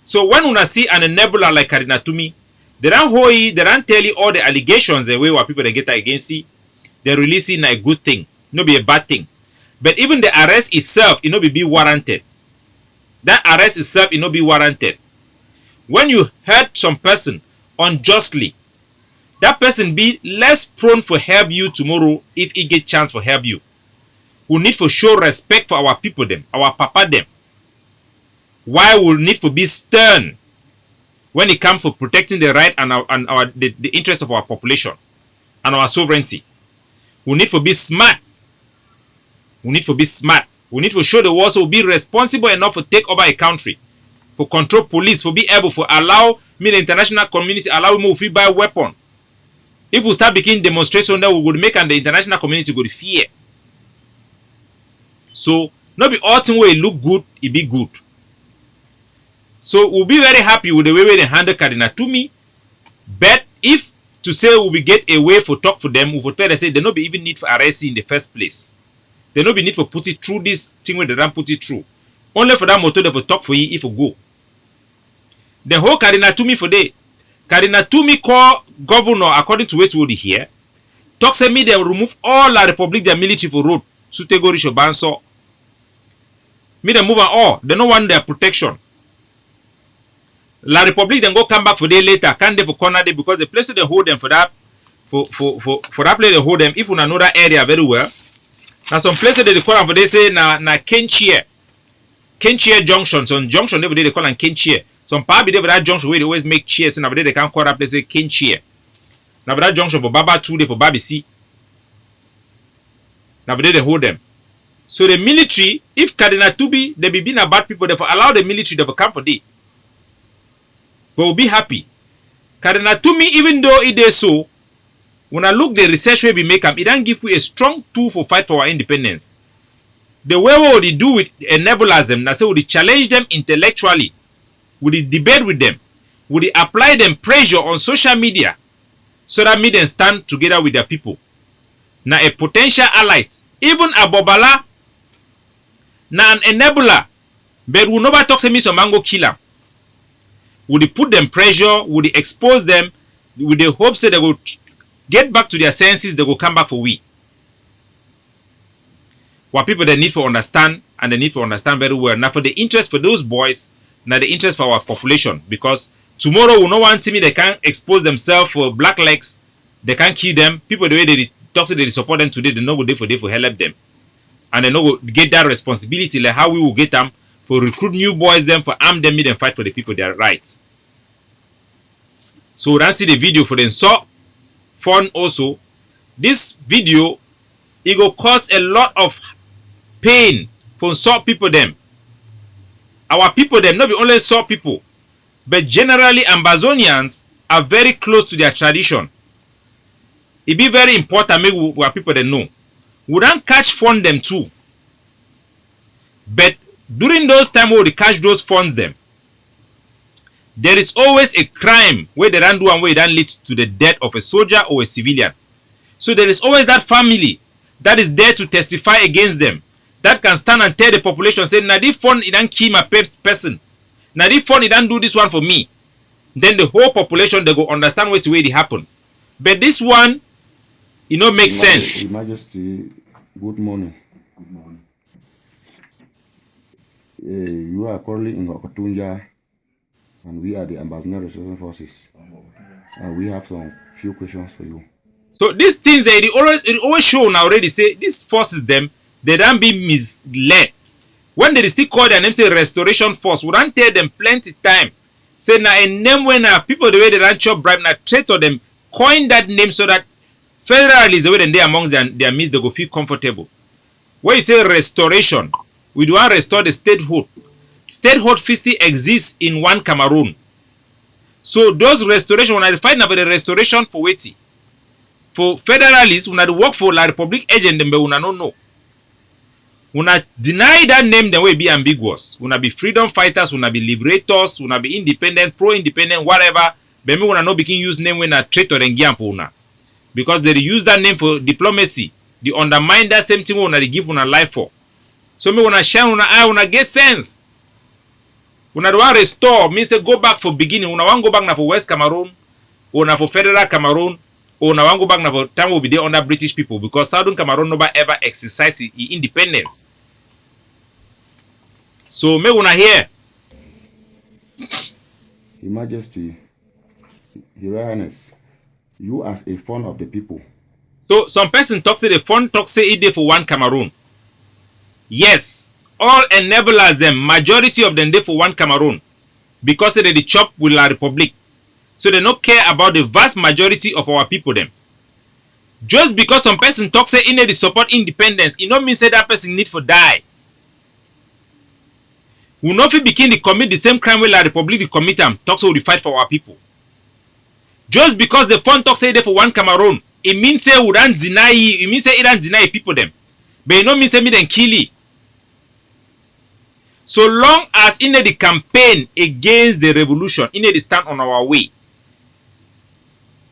So when we see an enabler like Cardinal Tumi, they don't hold it, they don't tell you all the allegations the way what people they get against it. They release it in a good thing, not be a bad thing. But even the arrest itself, it not be warranted. That arrest itself, it not be warranted. When you hurt some person unjustly, that person be less prone for help you tomorrow if he get chance for help you. We need to show respect for our people them, our papa them. Why we need to be stern when it comes to protecting the right and the interest of our population and our sovereignty. We need to be smart. We need to be smart. We need to show the world so be responsible enough to take over a country, for control police, for be able to allow me the international community allow me to buy weapon. If we start making demonstration, then we would make and the international community go to fear. So not be all thing where it look good, it be good. So we'll be very happy with the way they handle Cardinal Tumi. But if to say we get a way for talk for them, we will tell them say they not be even need for arrest in the first place. They not be need for put it through this thing where they don't put it through. Only for that motor they will talk for you if you go. The whole Cardinal Tumi for day. Cardinal Tumi call governor according to what we hear. Talk say me they will remove all la Republic their military for road. Sutego Risho Banso. Me they move on all. They don't want their protection. La Republic then go come back for day later. Can't they for corner day because the place they hold them for that for that place they hold them. If you know that area very well. Now some places they call them for they say na Kenchie junction. Some junction they call them Kenchie. Some part be there for that junction where they always make cheers. So now they can't call that place say Kenchie. Now for that junction for Baba 2 day for Babi C. Now they hold them. So the military, if Cardinal Tumi, they be being a bad people, therefore allow the military to come for day. But we'll be happy. Cardinal Tumi, even though it is so, when I look the research where we make them, it don't give you a strong tool for fight for our independence. The way we would do with enablers them, that's say we challenge them intellectually, we debate with them, we apply them pressure on social media, so that me them stand together with their people. Now a potential ally, even a Bobala, now an enabler, but we never talk to me some mango killer. Would put them pressure, would expose them, with the hopes that they will get back to their senses, they will come back for we. What people they need to understand, and they need to understand very well. Now for the interest for those boys, now the interest for our population, because tomorrow we no one see me, they can't expose themselves for black legs, they can't kill them. People the way they talk to they support them today, they know what they for help them. And they know get that responsibility, like how we will get them for recruit new boys them, for arm them, meet them fight for the people their rights. So that's see the video for the Nso fun also. This video it will cause a lot of pain for Nso people them. Our people them not be only Nso people, but generally Ambazonians are very close to their tradition. It be very important make our people them know. We don't catch fund them too. But during those times we catch those funds them, there is always a crime where they don't do and where it don't lead to the death of a soldier or a civilian. So there is always that family that is there to testify against them, that can stand and tell the population, say, now this fund it don't kill my person. Now this fund it don't do this one for me. Then the whole population they go understand which way it happened. But this one, it don't make sense. Your Majesty, good morning. Good morning. You are currently in Okotunja, and we are the Ambazonian Restoration Forces. And we have some few questions for you. So these things it always show now already say these forces them they don't be misled. When they still call their name say Restoration Force, we don't tell them plenty time. Say now a name when people the way they don't chop bribe now traitor them coin that name so that federalists the way they amongst their midst they go feel comfortable. When you say restoration, we do want to restore the statehood. Statehood still exists in one Cameroon. So those restoration, when I find about the restoration for waiting. For federalists, when I work for La Republic agent, then we don't know. When I deny that name, then we be ambiguous. When I be freedom fighters, when I be liberators, when I be independent, pro-independent, whatever. But me when I know begin use name when I traitor and game for una. Because they use that name for diplomacy. They undermine that same thing when I give una life for. So me when I shine una eye, when I get sense. When I want restore, means say go back for beginning. When I want go back now for West Cameroon, or now for Federal Cameroon, or now I want go back now for time will be there under British people because Southern Cameroon never ever exercise independence. So me when I hear, Your Majesty, Your Highness, you as a fund of the people. So some person talk say the fund talk say it there for one Cameroon. Yes, all enablers them, majority of them dey for one Cameroon because they chop with La Republic. So they don't care about the vast majority of our people them. Just because some person talk say in the support independence, it don't mean say that person need for die. We not fit begin to commit the same crime wey La Republic dey commit am, talk say we fight for our people. Just because the fund talk say they for one Cameroon, it means say we don't deny it means say it don't deny people them. But it don't mean say me then kill it. So long as in the campaign against the revolution, in the stand on our way.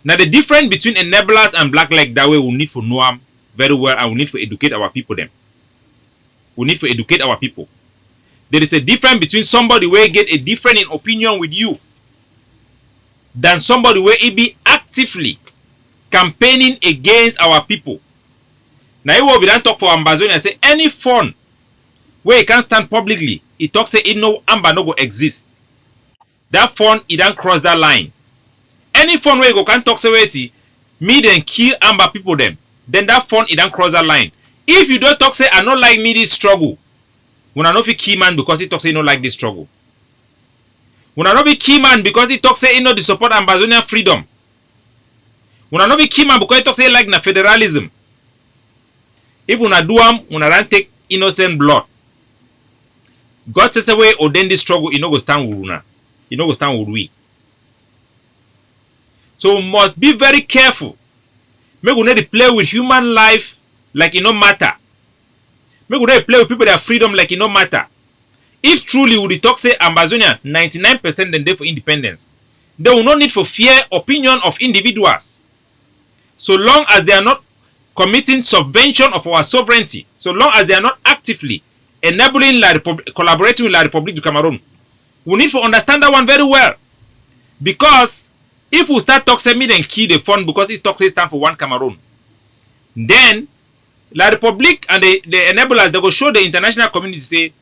Now the difference between enablers and black leg that way we need for know them very well, and we need to educate our people them. We need to educate our people. There is a difference between somebody where get a different in opinion with you than somebody where it be actively campaigning against our people. Now it will be done talk for Ambazonia say any fund where it can stand publicly, it talks say it no Amba no go exist. That fund it don't cross that line. Any fund where you go can talk say wait, me then kill Amba people them, then that fund it don't cross that line. If you don't talk say I not like me this struggle, when I not be key man because he talk say he not like this struggle. When I not be key man because he talk say he not the support Ambazonia freedom. When I not be key man because he talk say he like na federalism. If una do am, una don't take innocent blood. God says away or then this struggle, you no go stand with una. You no go stand with we. So we must be very careful. Make we not play with human life like it no matter. Make we not play with people that freedom like it no matter. If truly we talk say Ambazonia 99% then dey for independence, they will not need for fear opinion of individuals. So long as they are not committing subvention of our sovereignty, so long as they are not actively enabling La Republic, collaborating with La Republic du Cameroon, we need to understand that one very well. Because if we start talk say me then kill the fund because it talk say stand for one Cameroon, then La Republic and the enablers they go show the international community say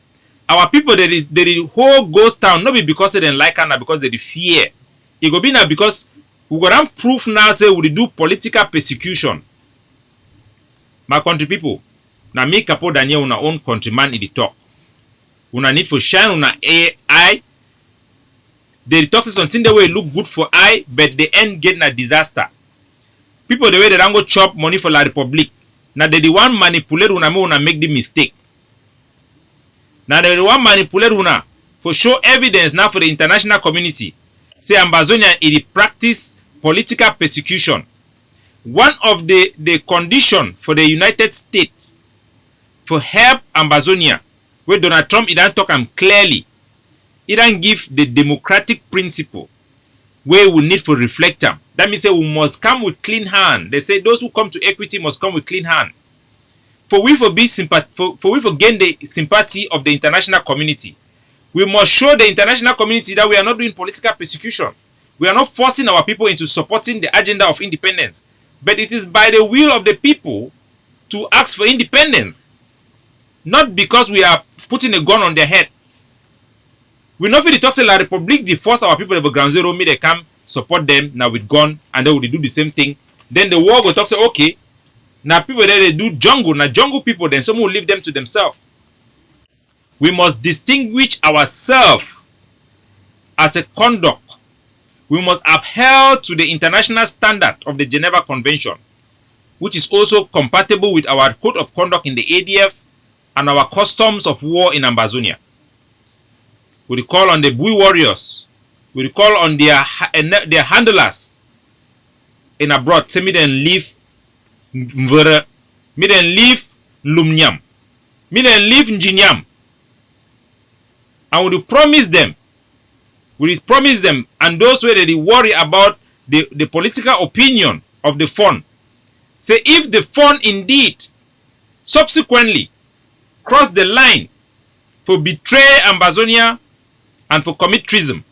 our people they whole ghost town not be because they didn't like her, because they fear. It go be now because we got proof now say we do political persecution. My country people, now me Capo Daniel una own countryman in the talk. Una need for shine una eye. They talk say something the way look good for eye, but the end get a disaster. People the way they don't go chop money for La Republic. Now they the one manipulate una make the mistake. Now they the one manipulate una for show evidence now for the international community. Say Ambazonia is the practice political persecution. One of the condition for the United States for help Ambazonia, where Donald Trump he don't talk them clearly, he don't give the democratic principle where we need to reflect them. That means say we must come with clean hand. They say those who come to equity must come with clean hand. For we for gain the sympathy of the international community, we must show the international community that we are not doing political persecution. We are not forcing our people into supporting the agenda of independence. But it is by the will of the people to ask for independence. Not because we are putting a gun on their head. We not feel the talk say La Republic they force our people over ground zero, me they come support them now with gun and they will do the same thing. Then the war go talk say okay. Now people there they do jungle, now jungle people, then someone will leave them to themselves. We must distinguish ourselves as a conduct. We must adhere to the international standard of the Geneva Convention, which is also compatible with our code of conduct in the ADF and our customs of war in Ambazonia. We recall on the Bui warriors. We recall on their handlers in abroad. Say me then leave Mvere, me then leave Lumnyam, me then leave Njinyam. And we promise them, and those where they worry about the political opinion of the fund, say if the fund indeed subsequently cross the line for betray Ambazonia and for commit treason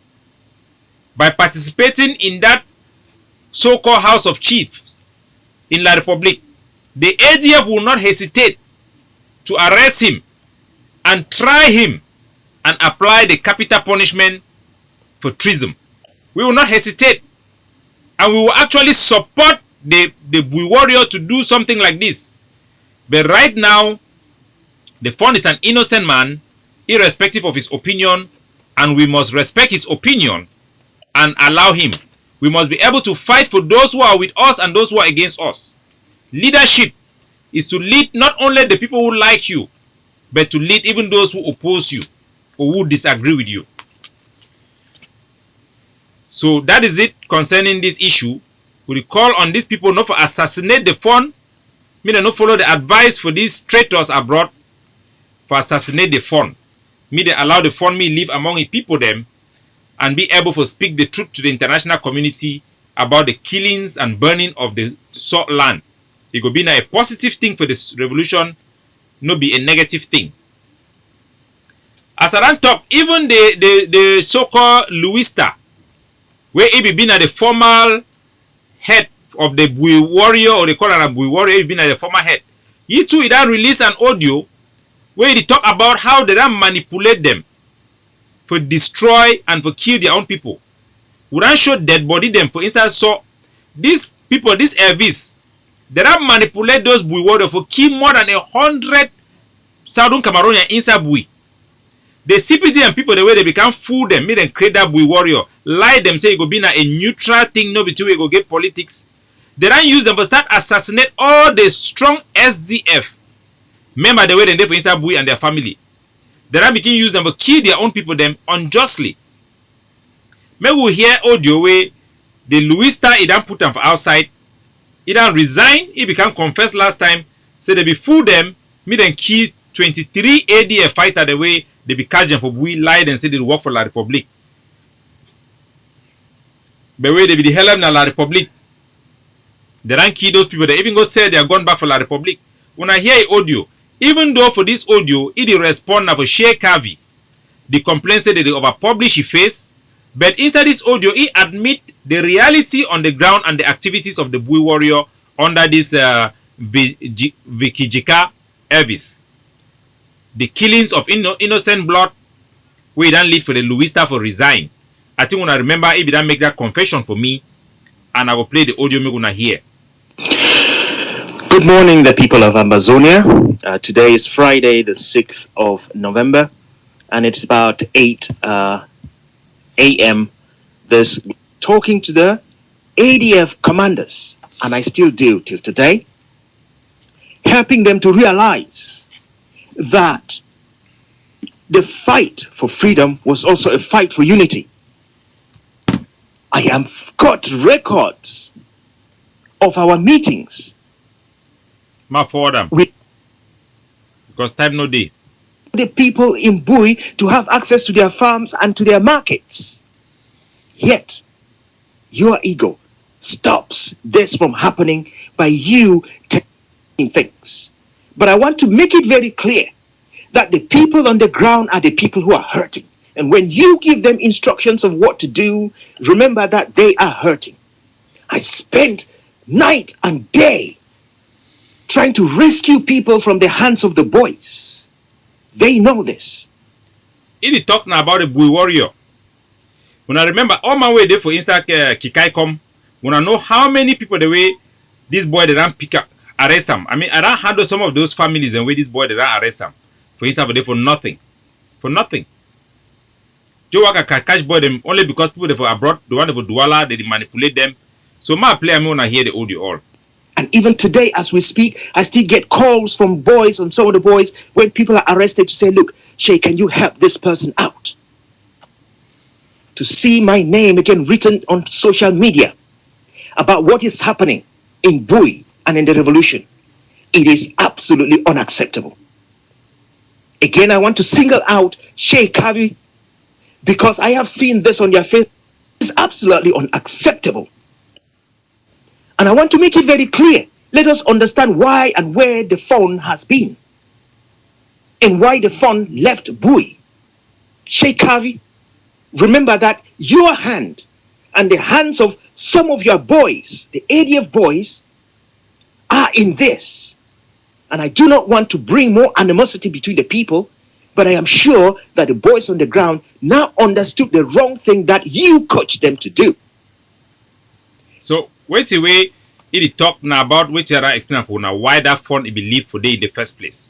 by participating in that so-called House of Chiefs in La Republic, the ADF will not hesitate to arrest him and try him and apply the capital punishment for treason. We will not hesitate, and we will actually support the Bui warrior to do something like this. But right now, The Fon is an innocent man, irrespective of his opinion, and we must respect his opinion and allow him. We must be able to fight for those who are with us and those who are against us. Leadership is to lead not only the people who like you, but to lead even those who oppose you or who disagree with you. So that is it concerning this issue. We call on these people not to assassinate the Fon. Me they not follow the advice for these traitors abroad for assassinate the Fon. Me they allow the Fon me live among the people them and be able to speak the truth to the international community about the killings and burning of the salt land. It could be a positive thing for this revolution, not be a negative thing. As I don't talk, even the so-called Luista, where he be been at the formal head of the Bui warrior, or they call it a Bui warrior, he been at the former head. He too, he don't release an audio where he talk about how they don't manipulate them for destroy and for kill their own people. We don't show dead body them for instance. So these people, these Elvis, they don't manipulate those Bui warriors for kill more than 100 Southern Cameroonians inside Bui. The CPT and people, the way they become fool them, make them create that Bui warrior, lie them, say it go be a neutral thing, no between we go get politics. They don't use them for start assassinate all the strong SDF. Remember the way they live inside Bui and their family. They don't begin use them to kill their own people them unjustly. Maybe we hear audio where the Luista he don't put them for outside. He don't resign. He become confess last time. Say they be fool them. Me then kill 23 ADF fighter the way they be catch them for Bui, lied and say they work for La Republique. But way they be the hell of La Republique. They don't kill those people. They even go say they are gone back for La Republique. When I hear audio, even though for this audio, it respond now for Sheikh Kavi. The complaint said that they overpublish his face. But inside this audio, he admit the reality on the ground and the activities of the Bui warrior under this Vikijika Elvis. The killings of innocent blood, we don't leave for the Luista for resign. I think when I remember, if you don't make that confession for me, and I will play the audio me gonna hear. Good morning, the people of Amazonia. Today is Friday, the 6th of November, and it's about 8 a.m. This talking to the ADF commanders, and I still do till today, helping them to realize that the fight for freedom was also a fight for unity. I have got records of our meetings. My for them. With because time no day. the people in Bui to have access to their farms and to their markets. Yet, your ego stops this from happening by you taking things. But I want to make it very clear that the people on the ground are the people who are hurting. And when you give them instructions of what to do, remember that they are hurting. I spent night and day trying to rescue people from the hands of the boys. They know this. If you talk now about the Bui warrior, when I remember all my way there for instance Kikai come, when I know how many people the way this boy they don't pick up arrest them. I mean I don't handle some of those families and where this boy they don't arrest them. For instance they for nothing. For nothing. Joe Waka catch boy them only because people they for abroad, the one they for Douala, they manipulate them. So my play I wanna hear the audio all. And even today, as we speak, I still get calls from boys, and some of the boys, when people are arrested, to say, look, Shay, can you help this person out? To see my name again written on social media about what is happening in Bui and in the revolution, it is absolutely unacceptable. Again, I want to single out Shay Kavi, because I have seen this on their face. It's absolutely unacceptable. And I want to make it very clear. Let us understand why and where the phone has been. And why the phone left Bui. Sheikh Kavi, remember that your hand and the hands of some of your boys, the ADF boys, are in this. And I do not want to bring more animosity between the people, but I am sure that the boys on the ground now understood the wrong thing that you coached them to do. So wait the way it talk now about which other explain for now why that fund it be leave for day in the first place.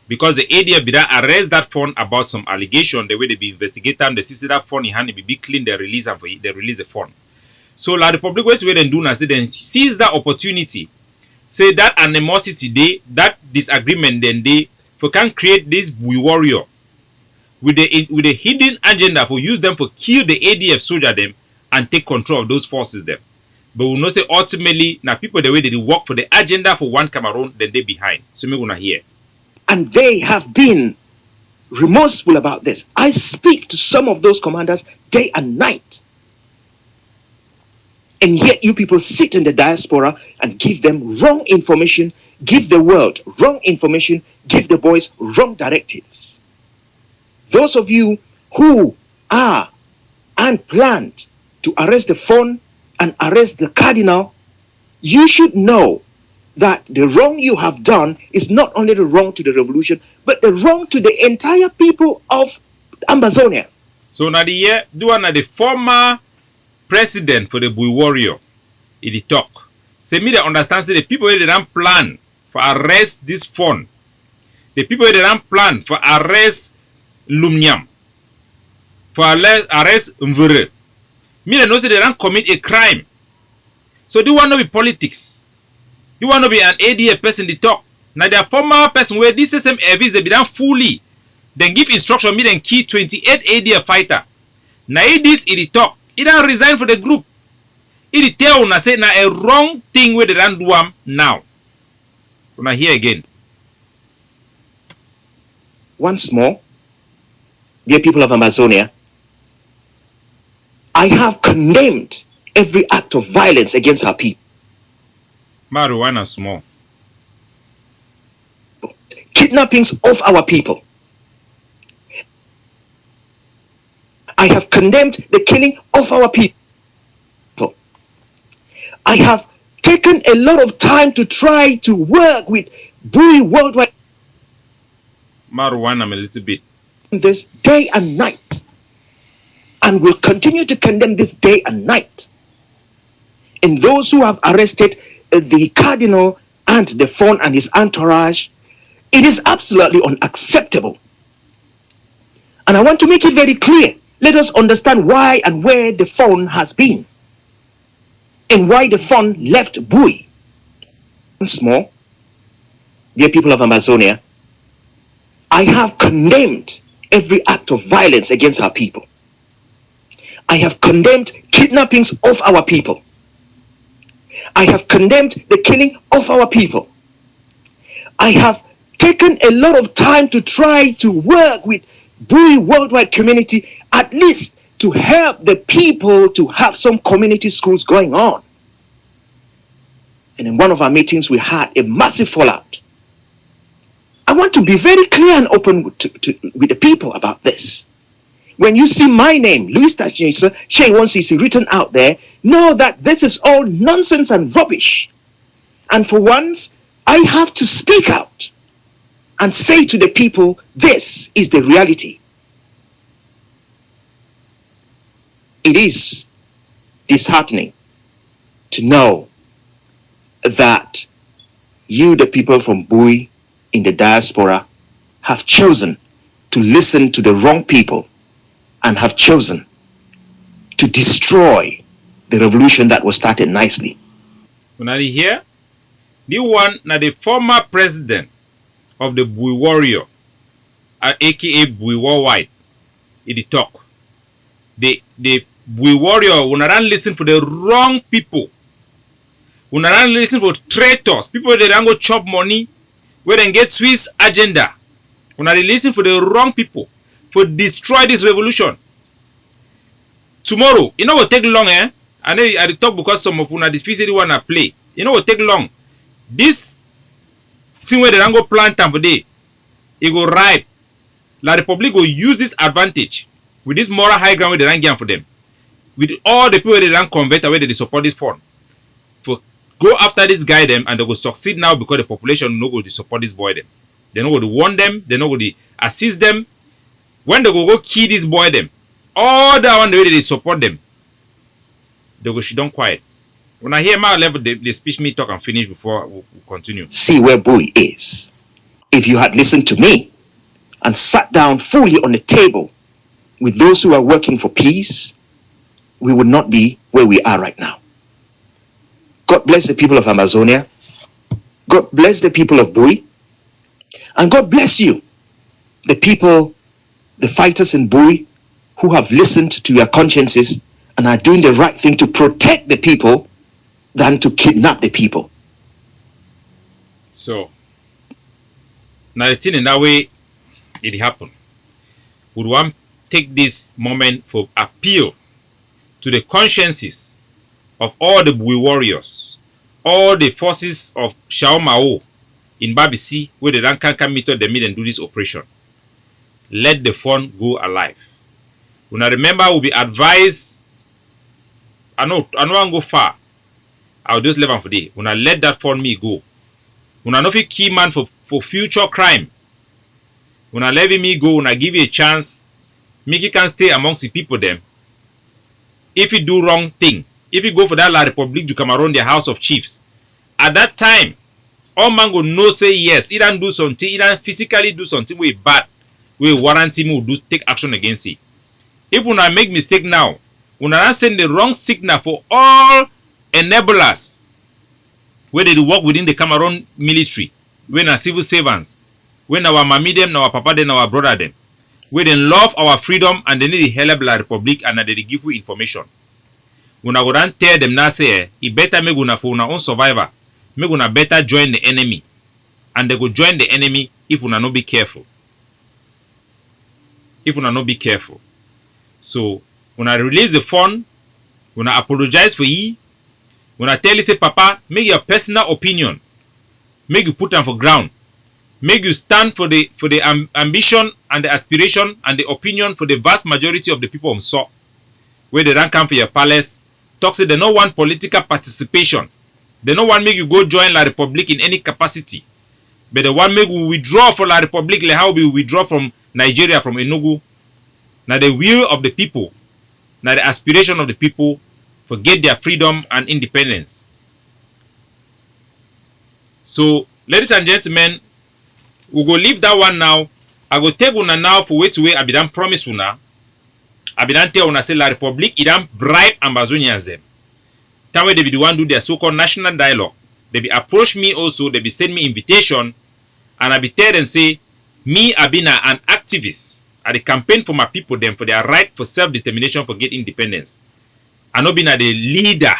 Because the ADF be that arrest that phone about some allegation, the way they be investigate them, they see that phone in hand, it be clean, they release and they release the phone. So like the public ways where they do now, say then seize that opportunity, say that animosity they, that disagreement then they for can create this Bui warrior with the hidden agenda for use them for kill the ADF soldier them and take control of those forces them. But we know say ultimately now people the way they work for the agenda for one Cameroon, then they behind. So me gonna hear. And they have been remorseful about this. I speak to some of those commanders day and night. And yet you people sit in the diaspora and give them wrong information, give the world wrong information, give the boys wrong directives. Those of you who are and planned to arrest the phone and arrest the cardinal, you should know that the wrong you have done is not only the wrong to the revolution, but the wrong to the entire people of Amazonia. So now the year, do one the former president for the Bui warrior, he talk. Say me they understand say the people they don't plan for arrest this phone. The people they don't plan for arrest Lumniam, for arrest Mvere. Me they know say they don't commit a crime. So do want to be politics. You want to be an ADF person they talk. Now the former person where this same service they be done fully. Then give instruction me then key 28 ADF fighter. Now this it talk. He don't resign for the group. He tell una say na a wrong thing where they don't do now. Una hear again. Once more, dear people of Amazonia, I have condemned every act of violence against our people. Marijuana small. Kidnappings of our people. I have condemned the killing of our people. I have taken a lot of time to try to work with Bui worldwide. Marijuana a little bit. This day and night. And will continue to condemn this day and night. And those who have arrested the cardinal and the phone and his entourage, it is absolutely unacceptable. And I want to make it very clear. Let us understand why and where the phone has been. And why the phone left Bui. Once more, dear people of Amazonia, I have condemned every act of violence against our people. I have condemned kidnappings of our people. I have condemned the killing of our people. I have taken a lot of time to try to work with Bui worldwide community, at least to help the people to have some community schools going on. And in one of our meetings, we had a massive fallout. I want to be very clear and open with the people about this. When you see my name, Louis Tashinsa, Shea Wonsisi, written out there, know that this is all nonsense and rubbish. And for once, I have to speak out and say to the people, this is the reality. It is disheartening to know that you, the people from Bui in the diaspora, have chosen to listen to the wrong people and have chosen to destroy the revolution that was started nicely. When I hear, the one now the former president of the Bui warrior, aka Bui worldwide, he talk. The Bui warrior will not listen for the wrong people. Will not listen for traitors, people that don't go chop money, where they get Swiss agenda. Will not listen for the wrong people for destroy this revolution. Tomorrow, you know what take long, eh? I know I talk because some of una the want to play. You know what take long? This thing where they don't go plant time for day, it go ripe. La Republic will use this advantage with this moral high ground where they don't get for them. With all the people where they don't convert away they support this fund. For go after this guy them and they go succeed now because the population no go to support this boy them. They no go to warn them, they no go to assist them. When they go kill this boy them, all that one the way they support them, they go she don't quiet. When I hear my level, they speech me talk and finish before we continue. See where Bui is. if you had listened to me and sat down fully on the table with those who are working for peace, we would not be where we are right now. God bless the people of Amazonia. God bless the people of Bui. And God bless you, the people, the fighters in Bui, who have listened to your consciences and are doing the right thing to protect the people than to kidnap the people. So, now the thing in that way, it happened. Would one take this moment for appeal to the consciences of all the Bui warriors, all the forces of Shao Mao in Babisi, where the Rankanka method they made and do this operation. Let the fund go alive. When I remember, will be advised. I know go far. I'll just leave them for day. When I let that fund me go. When I know if key man for future crime. When I let me go, when I give you a chance, make you can stay amongst the people them. If you do wrong thing, if you go for that La Republique du Cameroon, their House of Chiefs, at that time, all man go no say yes. He don't do something, he don't physically do something we bad, we warrant him will do take action against it. If when I make mistake now, when I send the wrong signal for all enablers, where they work within the Cameroon military, when our civil servants, when our mommy them, our papa them, our brother them, where they love our freedom and they need the help of la Republic and they give you information. When I go down tell them now say, it better make una for una own survivor, make una better join the enemy, and they go join the enemy if una no be careful. If una no be careful. So when I release the fund, when I apologize for ye, when I tell you say, Papa, make your personal opinion, make you put them for ground, make you stand for the ambition and the aspiration and the opinion for the vast majority of the people of Nso, where they don't come for your palace, talk say they don't want political participation, they don't want make you go join La Republique in any capacity, but they want make we withdraw for La Republique like how we withdraw from Nigeria, from Enugu. Now the will of the people, now the aspiration of the people, forget their freedom and independence. So, ladies and gentlemen, we go leave that one now. I go take una now for wait to wait. I be done promise una. I be done tell una say La Republique, it done bribe Ambazonians them. Time where they be the one do their so-called national dialogue. They be approach me also. They be send me invitation, and I be tell them say, me I been an activist. I the campaign for my people them for their right for self-determination for get independence. I no been a the leader.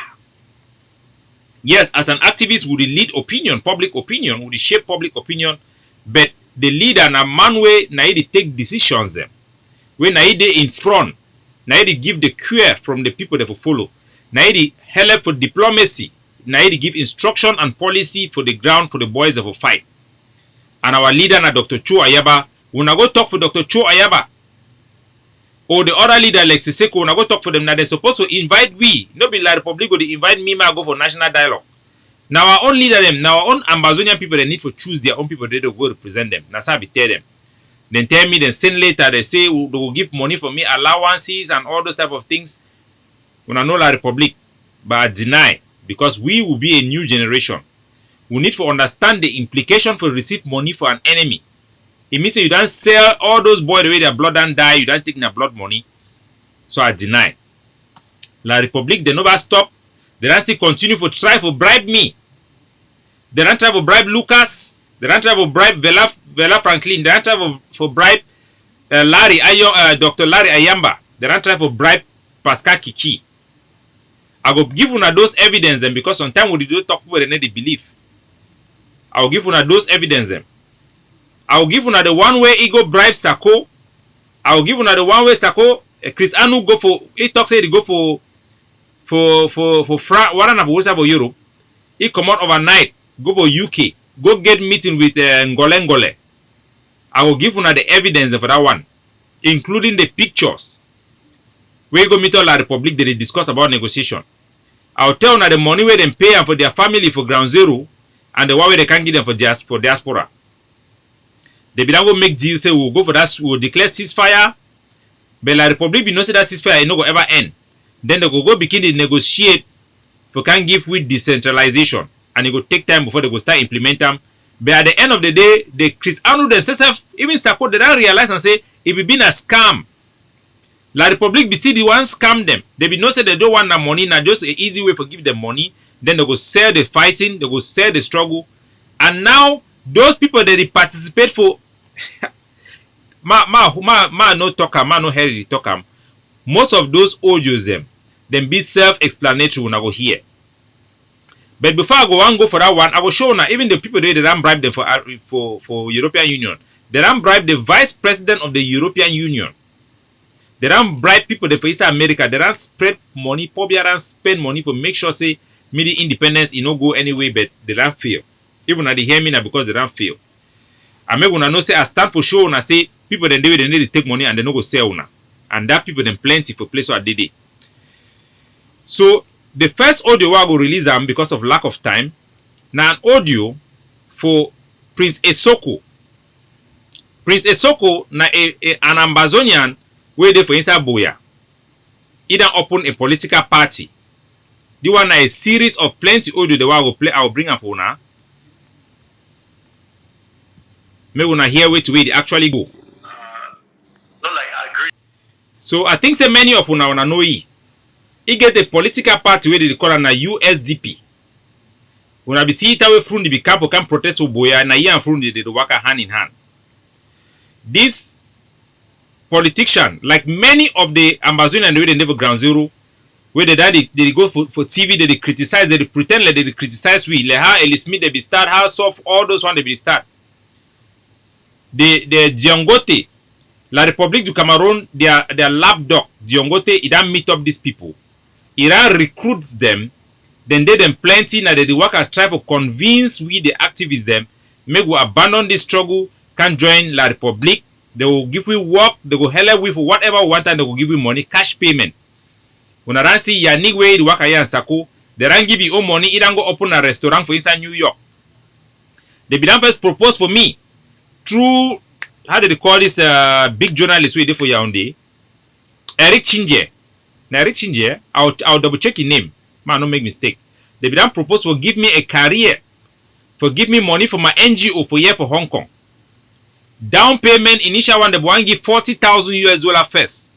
Yes, as an activist, would lead opinion, public opinion, would shape public opinion, but the leader na man way na he take decisions them. When na he in front, na he give the cure from the people that follow. Na he help for diplomacy, na he give instruction and policy for the ground for the boys that will fight. And our leader na Dr. Cho Ayaba, we na go talk for Dr. Cho Ayaba. Or the other leader like Siseko, when I go talk for them, now they're supposed to invite we. No be La Republique go they invite me, I go for national dialogue. Now our own leader them, now our own Ambazonian people, they need to choose their own people, they don't go represent them. That's how we tell them. Then tell me, then send later, they say they will give money for me, allowances and all those type of things. When I know La Republique, but I deny, because we will be a new generation. We need to understand the implication for receive money for an enemy. It means you don't sell all those boys the way their blood and die, you don't take their blood money. So I deny. La Republique, they never stop. They don't still continue to try to bribe me. They don't try to bribe Lucas. They don't try to bribe Vela Franklin. They don't try to bribe Dr. Larry Ayamba. They don't try to bribe Pascal Kiki. I will give una those evidence them because sometimes when you don't talk about it, they believe. I will give una those evidence them. I will give una the one way he go bribe Sako. I will give una the one way Sako. Chris Anu go for. He talks say he go for France. One of the for Europe. He come out overnight. Go for UK. Go get meeting with Ngole. I will give una the evidence for that one, including the pictures. We go meet all La Republique. They discuss about negotiation. I will tell una the money where they pay for their family for ground zero, and the one way they can give them for diaspora. They be not go make deals say we'll go for that, we'll declare ceasefire. But La Republique be not say that ceasefire is not going to ever end. Then they go begin to negotiate for can give with decentralization. And it will take time before they go start implement them. But at the end of the day, the Cristiano themselves, even Sako, they don't realize and say it be been a scam. La Republic be still the one scam them. They be not say they don't want the money, now just an easy way for give them money. Then they go sell the fighting, they go sell the struggle. And now those people that they participate for no talk no hear talk. Most of those audios them be self-explanatory when I go here. But before I go for that one, I will show now even the people that don't bribe them for European Union. They don't bribe the Vice President of the European Union. They don't bribe people that for East America. They don't spread money. Probably don't spend money for make sure say media independence no go anyway, but they don't fail. Even now they hear me now because they don't fail. I make una know say I stand for sure una say people then they need to take money and they no go sell una. And that people then plenty for place what they did. So the first audio I go release them because of lack of time. Now an audio for Prince Esoko. Prince Esoko na an Ambazonian where they for inside Boya. He done open a political party. The one na a series of plenty audio the one I go play. I will bring up for now. Maybe una hear where to where they actually go. Not like I agree. So I think say many of una know he get a political party where they call it na USDP. Una be see it away from the Capo can protest Boya na here and from the work hand in hand. This politician, like many of the Amazonian where they never ground zero, where they go for TV, they criticize, they pretend like they criticize we, like how Ellie Smith they be start, how soft all those one they be start. The Diongote, La République du Cameroon, their lapdog, Diongote, he don't meet up these people. Iran recruits them, then they them plenty, now they work and try to convince we the activists them, make we abandon this struggle, can join La République, they will give we work, they will help with whatever we want and they will give you money, cash payment. When I see Yannick way the work and Sako, they don't give you own money, he don't go open a restaurant for inside New York. They be first propose for me. Through, how do they call this big journalist we did for Yaoundé? Eric Chinje. Now Eric Chinje, I'll double check his name. Man, don't make mistake. They be propose for give me a career. For give me money for my NGO for year for Hong Kong. Down payment, initial one, they want give $40,000 first.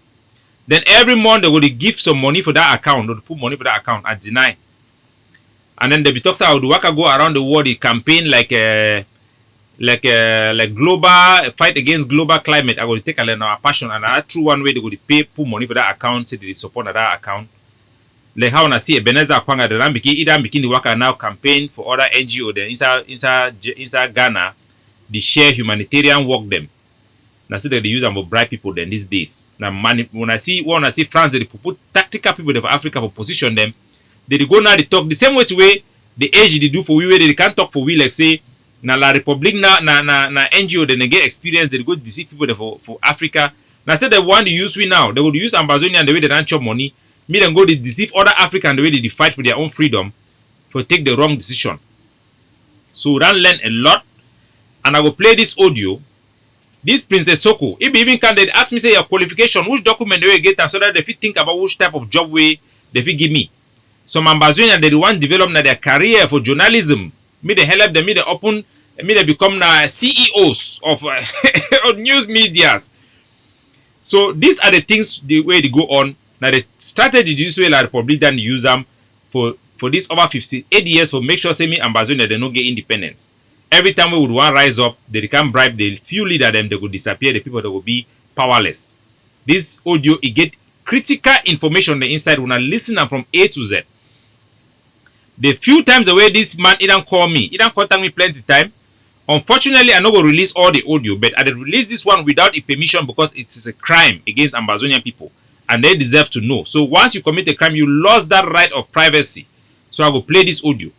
Then every month they will give some money for that account. They will put money for that account and deny. And then they be talking about the worker go around the world, the campaign like global fight against global climate. I will take a our passion and I true one way they go to put money for that account, say they support that account. Like how I see Ebenezer Kwanga the begin the worker now campaign for other NGO then inside Ghana, they share humanitarian work them. Now see that they use them to bribe people then these days. Now when I see France, they put tactical people for Africa for position them. They go now they talk the same way to way the age they do for we where they can't talk for we like say na La République na NGO then they get experience they go deceive people for Africa. Now say they want to use we now they would use Ambazonian the way they don't chop money. Me then go to deceive other African the way they fight for their own freedom for take the wrong decision. So we don't learn a lot. And I will play this audio. This Princess Soko, if even can they ask me say your qualification, which document do you get and so that they fit think about which type of job way they fit give me. Some Ambazonian they want develop na their career for journalism. Me they help them, me they open, me they become na CEOs of of news medias. So these are the things the way they go on. Now the strategy this way La Republic then use them for this over 58 years for make sure say me Ambazonia they don't get independence. Every time we would want rise up, they can bribe the few leader them, they will disappear, the people that will be powerless. This audio, it get critical information on the inside when I listen from A to Z. The few times the way this man, he don't call me, he don't contact me plenty time. Unfortunately, I'm not going to release all the audio, but I did release this one without a permission because it is a crime against Ambazonian people. And they deserve to know. So once you commit a crime, you lost that right of privacy. So I will play this audio.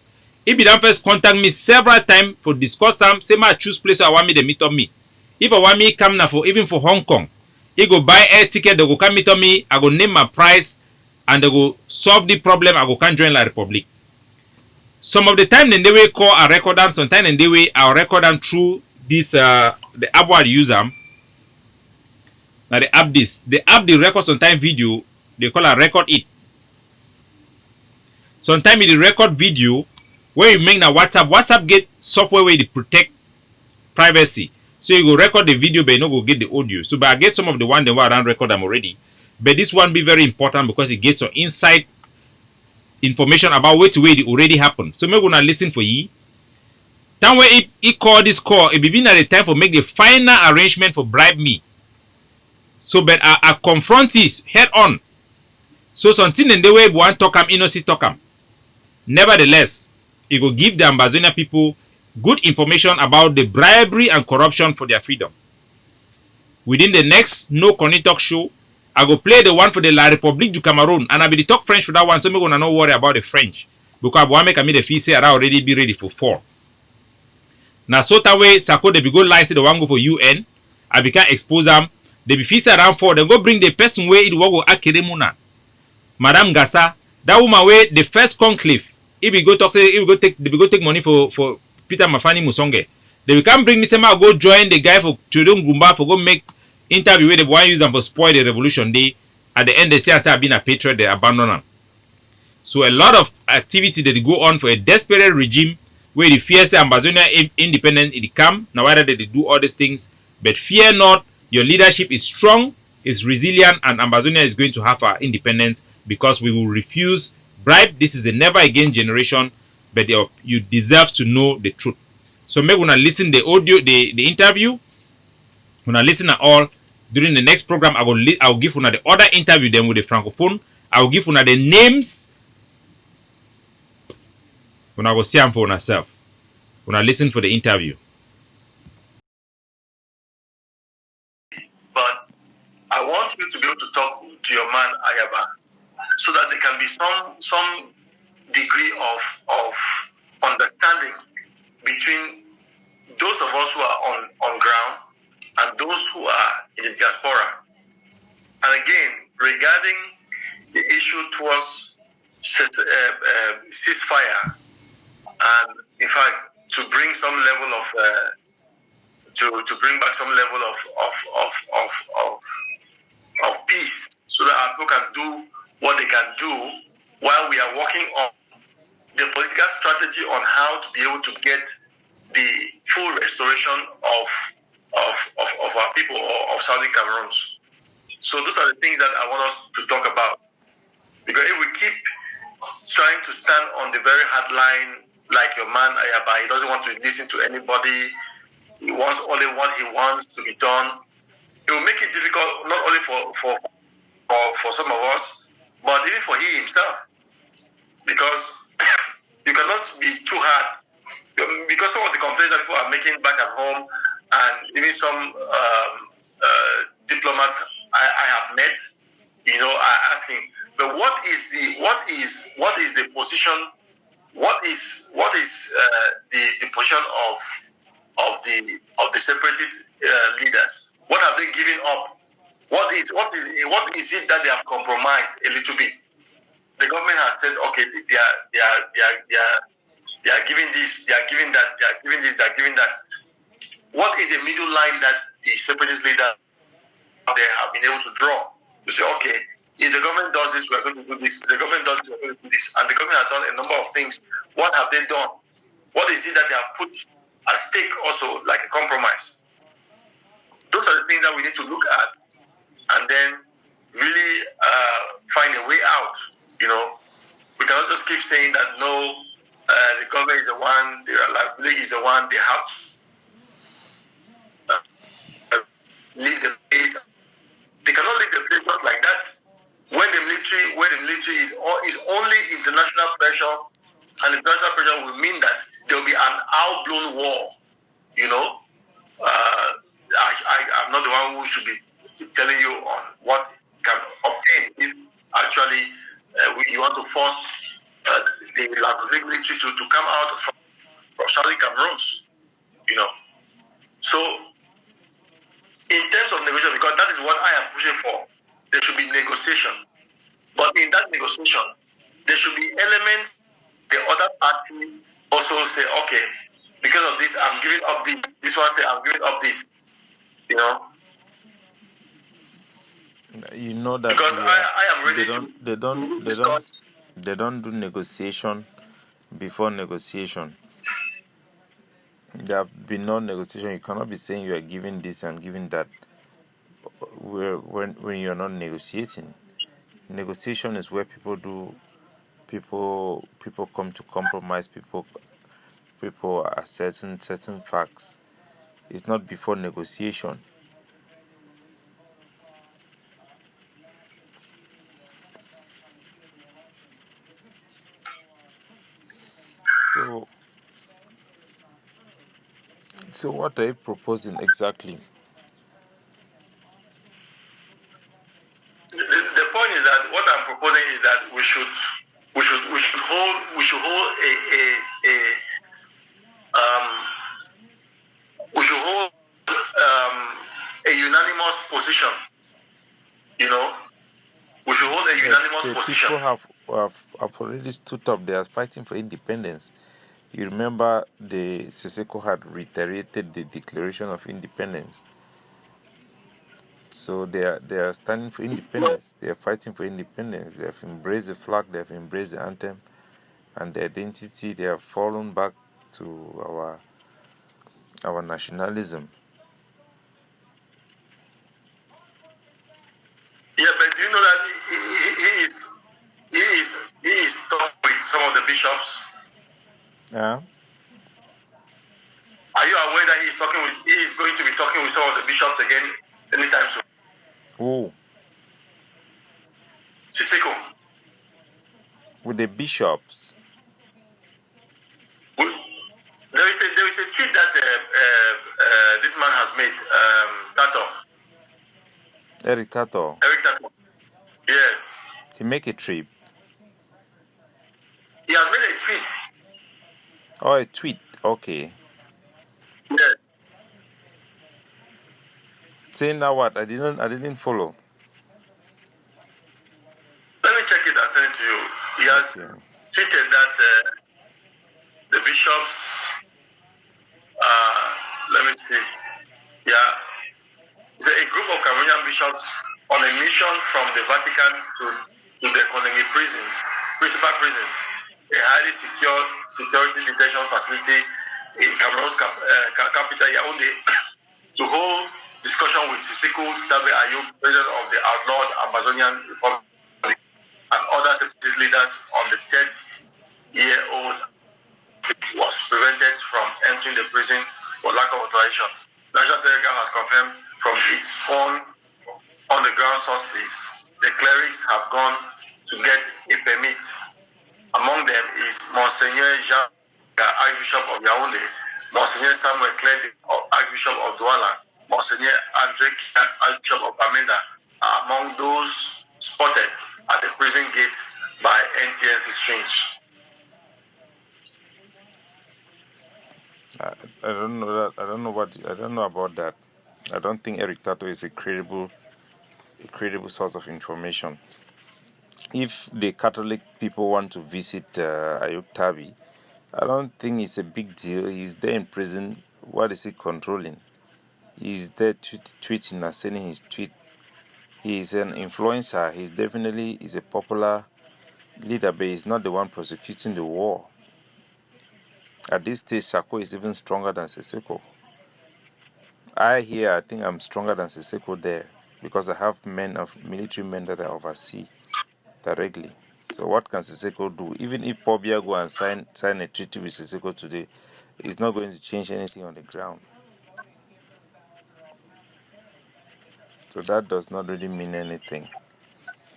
If you don't first contact me several times for discuss some, say I choose place I want me to meet on me. If I want me come now for even for Hong Kong, he go buy air ticket, they go come meet on me, I go name my price, and they go solve the problem, I go come join La Republic. Some of the time then they will call a record them, sometimes then they will I'll record them through this the app where you use them. Now the app the record sometimes video, they call a record it. Sometimes the record video When you make na WhatsApp get software where they protect privacy. So you go record the video, but you no go get the audio. So, but I get some of the one they were around record them already. But this one be very important because it gets some inside information about what way it already happened. So maybe gonna listen for ye. Then when he call this call, it be been at the time for make the final arrangement for bribe me. So, but I confront this head on. So something in the way one talk am, innocent talk am. Nevertheless, it will give the Ambazonia people good information about the bribery and corruption for their freedom. Within the next No KUNNY Talk show, I go play the one for the La République du Cameroon, and I be the talk French for that one, so me gonna not worry about the French because I want make me the fee say I already be ready for 4. Now so that way, Sako they be go license the one go for UN, I be can expose them. They be fee say around 4, then go bring the person where it will go Akiremuna, Madame Gassa, that woman where the first conclave. If we go talk say, if we go take money for Peter Mafani Musonge, they will come bring me say I go join the guy for Tudong Gumba for go make interview where they want use them for spoil the revolution day. At the end they say I been a patriot, they abandon them. So a lot of activity that go on for a desperate regime where the fear say Ambazonia independent it come. Now whether they do all these things, but fear not, your leadership is strong, is resilient, and Ambazonia is going to have our independence because we will refuse bribe. This is a never again generation, but you deserve to know the truth. So maybe when I listen the audio, the interview, when I listen at all during the next program, I will give una the other interview them with the francophone. I will give una the names. When I go see them for myself. When I listen for the interview. But I want you to be able to talk to your man Ayaba, so that there can be some degree of understanding between those of us who are on ground and those who are in the diaspora. And again, regarding the issue towards ceasefire, and in fact, to bring some level of to bring back some level of peace, so that our people can do what they can do, while we are working on the political strategy on how to be able to get the full restoration of our people, or of Southern Cameroons. So those are the things that I want us to talk about. Because if we keep trying to stand on the very hard line, like your man Ayaba, he doesn't want to listen to anybody, he wants only what he wants to be done, it will make it difficult not only for some of us, but even for he himself. Because you cannot be too hard. Because some of the complaints that people are making back at home, and even some diplomats I have met, are asking, but what is the position? What is the position of the separatist leaders? What have they given up? What is it that they have compromised a little bit? The government has said, okay, they are giving this, they are giving that, they are giving this, they are giving that. What is the middle line that the separatist leaders they have been able to draw? To say, okay, if the government does this, we are going to do this. If the government does this, we are going to do this. And the government has done a number of things. What have they done? What is it that they have put at stake also, like a compromise? Those are the things that we need to look at, and then really find a way out. We cannot just keep saying that no, the government is the one, the league is the one, they have to leave the place. They cannot leave the place just like that. When the military is only international pressure, and international pressure will mean that there will be an outblown war. I'm not the one who should be telling you on what can obtain if actually you want to force the military to come out from Southern Cameroons. So in terms of negotiation, because that is what I am pushing for, there should be negotiation. But in that negotiation, there should be elements the other party also say, okay, because of this, I'm giving up this. This one say, I'm giving up this. You know that because I am ready they don't do negotiation before negotiation. There have been no negotiation. You cannot be saying you are giving this and giving that when you're not negotiating. Negotiation is where people come to compromise. People are certain facts. It's not before negotiation. So what are you proposing exactly? The point is that what I'm proposing is that we should hold a unanimous position. You know, we should hold a unanimous The position. people have already stood up. They are fighting for independence. You remember the Siseko had reiterated the Declaration of Independence. So they are standing for independence. They are fighting for independence. They have embraced the flag. They have embraced the anthem and the identity. They have fallen back to our nationalism. Yeah, but do you know that he is talking with some of the bishops? Yeah. Are you aware that he is going to be talking with some of the bishops again anytime soon? Who? Siseko. With the bishops. There is a tweet that this man has made, Tato. Eric Tato. Yes. He make a trip. He has made a tweet. Oh, a tweet. Okay. Yes. Saying now what? I didn't follow. Let me check it and send it to you. He has tweeted that the bishops, let me see. Yeah. A group of Cameroonian bishops on a mission from the Vatican to the KUNNY prison, principal prison, a highly secured security detention facility in Cameroon's capital Yaoundé, to hold discussion with Siseko Tabe Ayub, president of the outlawed Amazonian Republic, and other separatist leaders on the 10-year-old was prevented from entering the prison for lack of authorization. National Telegram has confirmed from its own on-the-ground sources the clerics have gone to get a permit. Among them is Monseigneur Jean, Archbishop of Yaoundé, Monseigneur Samuel Cledi, Archbishop of Douala, Monseigneur Andre, Archbishop of Bamenda, are among those spotted at the prison gate by NTS Strange. I don't know that. I don't know about that. I don't think Eric Tato is a credible source of information. If the Catholic people want to visit Ayub Tabi, I don't think it's a big deal. He's there in prison. What is he controlling? He's there tweeting and sending his tweet. He's an influencer. He's definitely is a popular leader, but he's not the one prosecuting the war. At this stage, Sako is even stronger than Siseko. I think I'm stronger than Siseko there because I have military men that I oversee directly. So what can Siseko do? Even if Pobia go and sign a treaty with Siseko today, it's not going to change anything on the ground. So that does not really mean anything.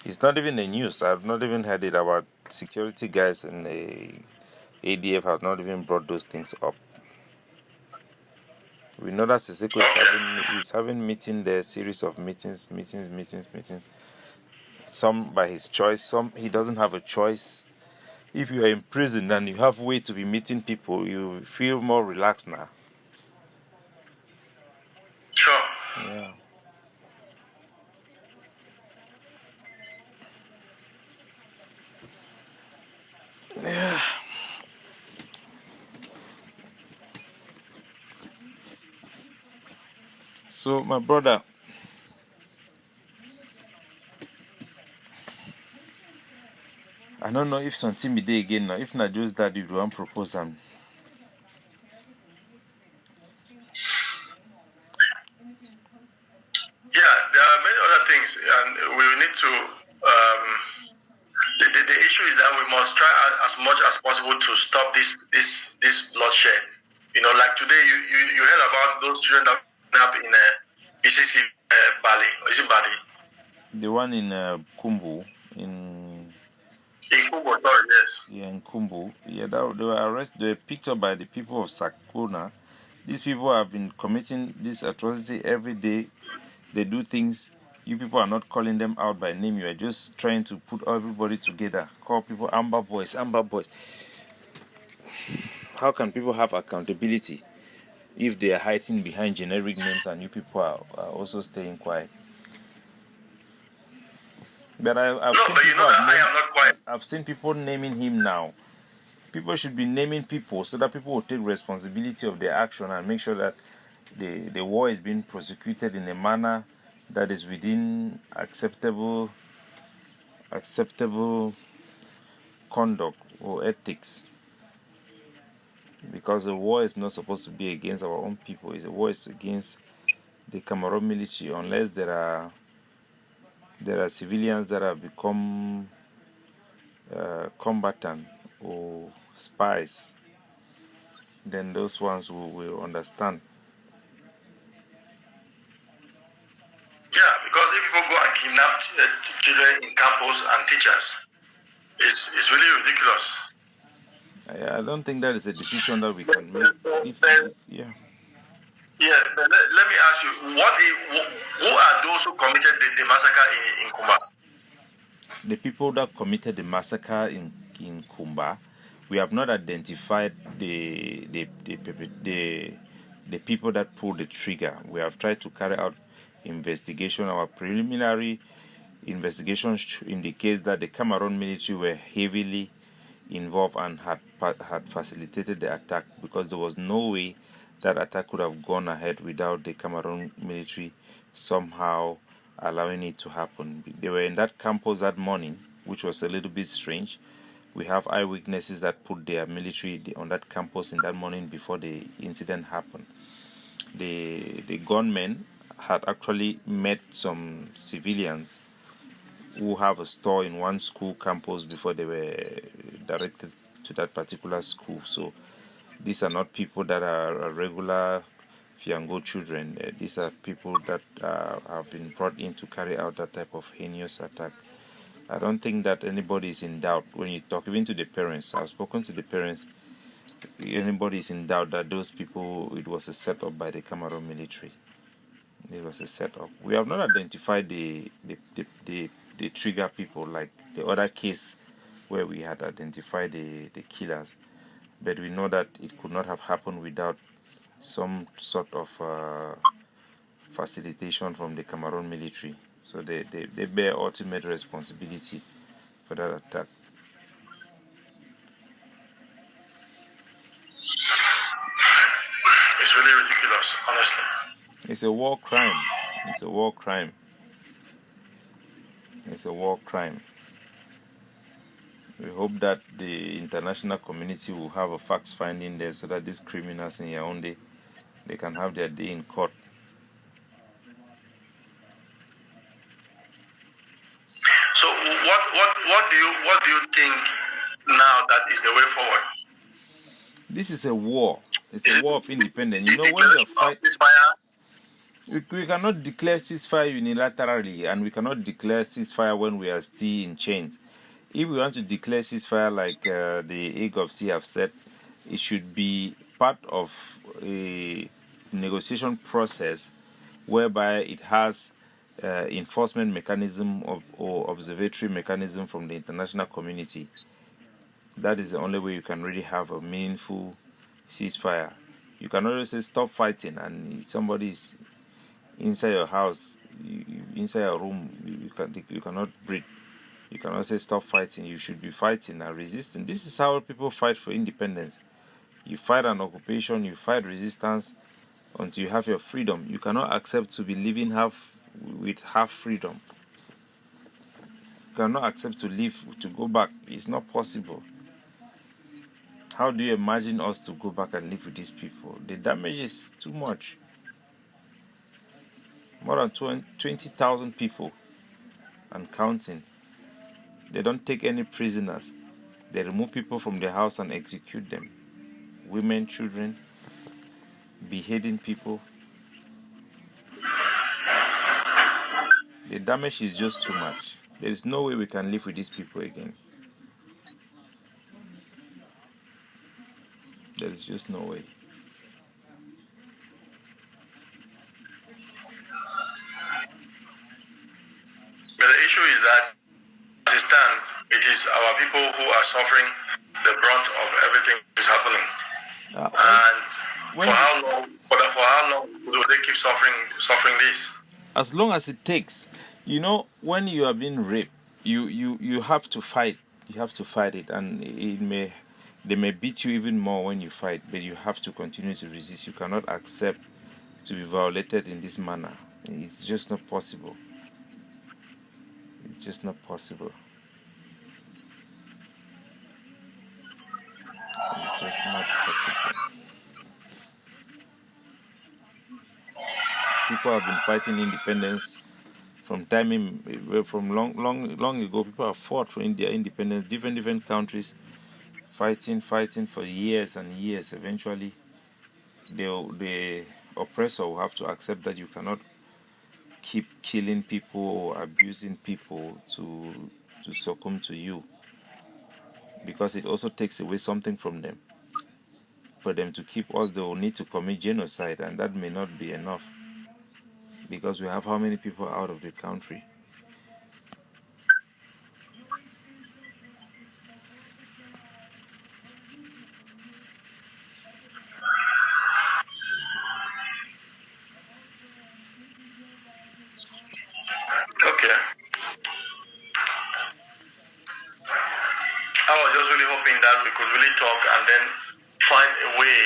It's not even the news. I've not even heard it about security guys and the ADF have not even brought those things up. We know that Siseko is having meeting there, series of meetings. Some by his choice, some he doesn't have a choice. If you are in prison and you have way to be meeting people, you feel more relaxed now. Sure. Yeah. Yeah. So, my brother, I don't know if something be there again now. If not just that, you want propose them. Yeah, there are many other things, and we need to. The issue is that we must try as much as possible to stop this bloodshed. You know, like today, you heard about those children that kidnapped in BCC Bali. Is it Bali? The one in Kumbu, in Kumbu, sorry, yes. Yeah, in Kumbu. Yeah, they were arrested. They were picked up by the people of Sakuna. These people have been committing this atrocity every day. They do things. You people are not calling them out by name. You are just trying to put everybody together. Call people Amber Boys, Amber Boys. How can people have accountability if they are hiding behind generic names and you people are also staying quiet? But I've seen people naming him now. People should be naming people so that people will take responsibility of their action and make sure that the war is being prosecuted in a manner that is within acceptable conduct or ethics. Because the war is not supposed to be against our own people. The war is against the Cameroon military, unless there are civilians that have become combatant or spies. Then those ones will understand. Yeah, because if people go and kidnap children in campus and teachers, it's really ridiculous. I don't think that is a decision that we can make. Yeah. Yeah, but let me ask you, who are those who committed the massacre in Kumba? The people that committed the massacre in Kumba, we have not identified the people that pulled the trigger. We have tried to carry out investigation. Our preliminary investigation indicates that the Cameroon military were heavily involved and had facilitated the attack, because there was no way that attack could have gone ahead without the Cameroon military somehow allowing it to happen. They were in that campus that morning, which was a little bit strange. We have eyewitnesses that put their military on that campus in that morning before the incident happened. The gunmen had actually met some civilians who have a store in one school campus before they were directed to that particular school. So these are not people that are regular Fiango children. These are people that have been brought in to carry out that type of heinous attack. I don't think that anybody is in doubt when you talk, even to the parents. I've spoken to the parents. Anybody is in doubt that those people, it was a setup by the Cameroon military. It was a setup. We have not identified the trigger people like the other case where we had identified the killers, but we know that it could not have happened without some sort of facilitation from the Cameroon military. So they bear ultimate responsibility for that attack. It's really ridiculous, honestly. It's a war crime. It's a war crime. It's a war crime. We hope that the international community will have a facts finding there so that these criminals in Yaoundé, they can have their day in court. So what do you think now that is the way forward? This is a war. It's a war of independence. You know, when you're fighting, we cannot declare ceasefire unilaterally, and we cannot declare ceasefire when we are still in chains. If we want to declare ceasefire, like the Hague of Sea have said, it should be part of a negotiation process whereby it has enforcement mechanism or observatory mechanism from the international community. That is the only way you can really have a meaningful ceasefire. You cannot just say stop fighting and somebody is inside your house, inside your room, you cannot breathe. You cannot say stop fighting. You should be fighting and resisting. This is how people fight for independence. You fight an occupation, you fight resistance until you have your freedom. You cannot accept to be living with half freedom. You cannot accept to leave, to go back. It's not possible. How do you imagine us to go back and live with these people? The damage is too much. More than 20,000 people and counting. They don't take any prisoners. They remove people from their house and execute them. Women, children, beheading people. The damage is just too much. There is no way we can live with these people again. There is just no way. But the issue is that, as it stands, it is our people who are suffering the brunt of everything that is happening. And for how long will they keep suffering this? As long as it takes. You know, when you are being raped, you have to fight. You have to fight it, and they may beat you even more when you fight, but you have to continue to resist. You cannot accept to be violated in this manner. It's just not possible. It's just not possible. It's just not possible. People have been fighting independence from long ago. People have fought for India independence, different countries, fighting for years and years. Eventually, the oppressor will have to accept that you cannot keep killing people or abusing people to succumb to you, because it also takes away something from them. For them to keep us, they will need to commit genocide, and that may not be enough, because we have how many people out of the country? Okay. I was just really hoping that we could really talk and then find a way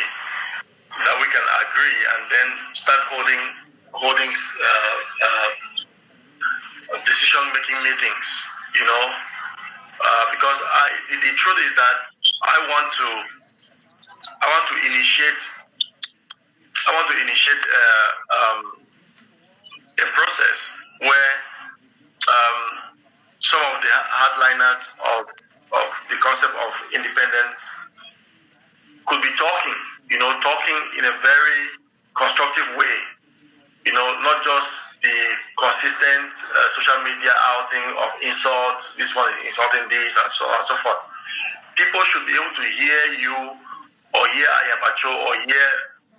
that we can agree and then start holding decision-making meetings, because the truth is that I want to initiate a process where some of the hardliners of the concept of independence could be talking in a very constructive way, not just the consistent social media outing of insult, this one is insulting this, and so on and so forth. People should be able to hear you or hear Ayabacho or hear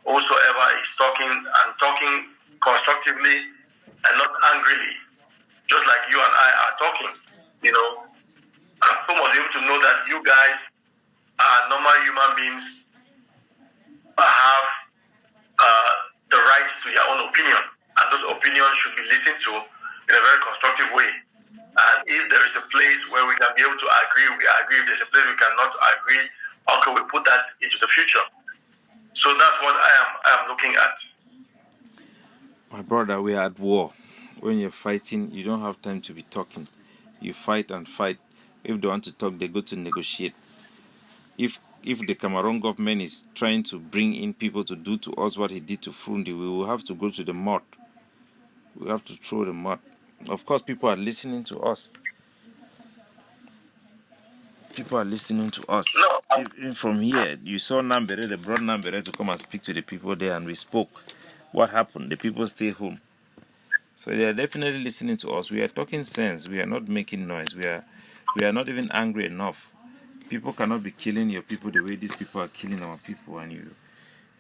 whosoever is talking constructively and not angrily, just like you and I are talking, And people must be able to know that you guys are normal human beings, have the right to your own opinion, and those opinions should be listened to in a very constructive way. And if there is a place where we can be able to agree, we agree. If there's a place we cannot agree, okay, we put that into the future. So that's what I am looking at. My brother, we are at war. When you're fighting, you don't have time to be talking. You fight and fight. If they want to talk, they go to negotiate. If the Cameroon government is trying to bring in people to do to us what he did to Fundi, we will have to go to the mud. We have to throw the mud. Of course, people are listening to us. People are listening to us. Even from here, you saw Nambere, they brought Nambere to come and speak to the people there, and we spoke. What happened? The people stay home. So they are definitely listening to us. We are talking sense. We are not making noise. We are not even angry enough. People cannot be killing your people the way these people are killing our people, and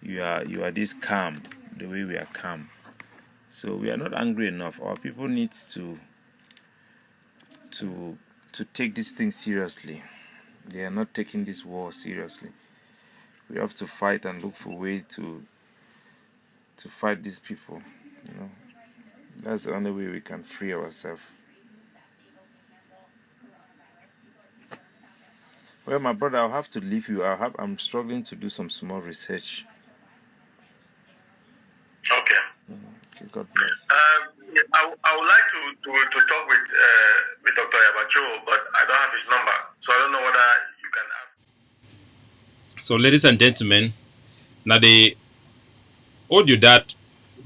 you are this calm the way we are calm. So we are not angry enough. Our people need to take this thing seriously. They are not taking this war seriously. We have to fight and look for ways to fight these people. That's the only way we can free ourselves. Well, my brother, I'll have to leave you. I'm struggling to do some small research. Okay. Okay, God bless. I would like to talk with Dr. Yabacho, but I don't have his number, so I don't know whether you can ask. So, ladies and gentlemen, now the audio that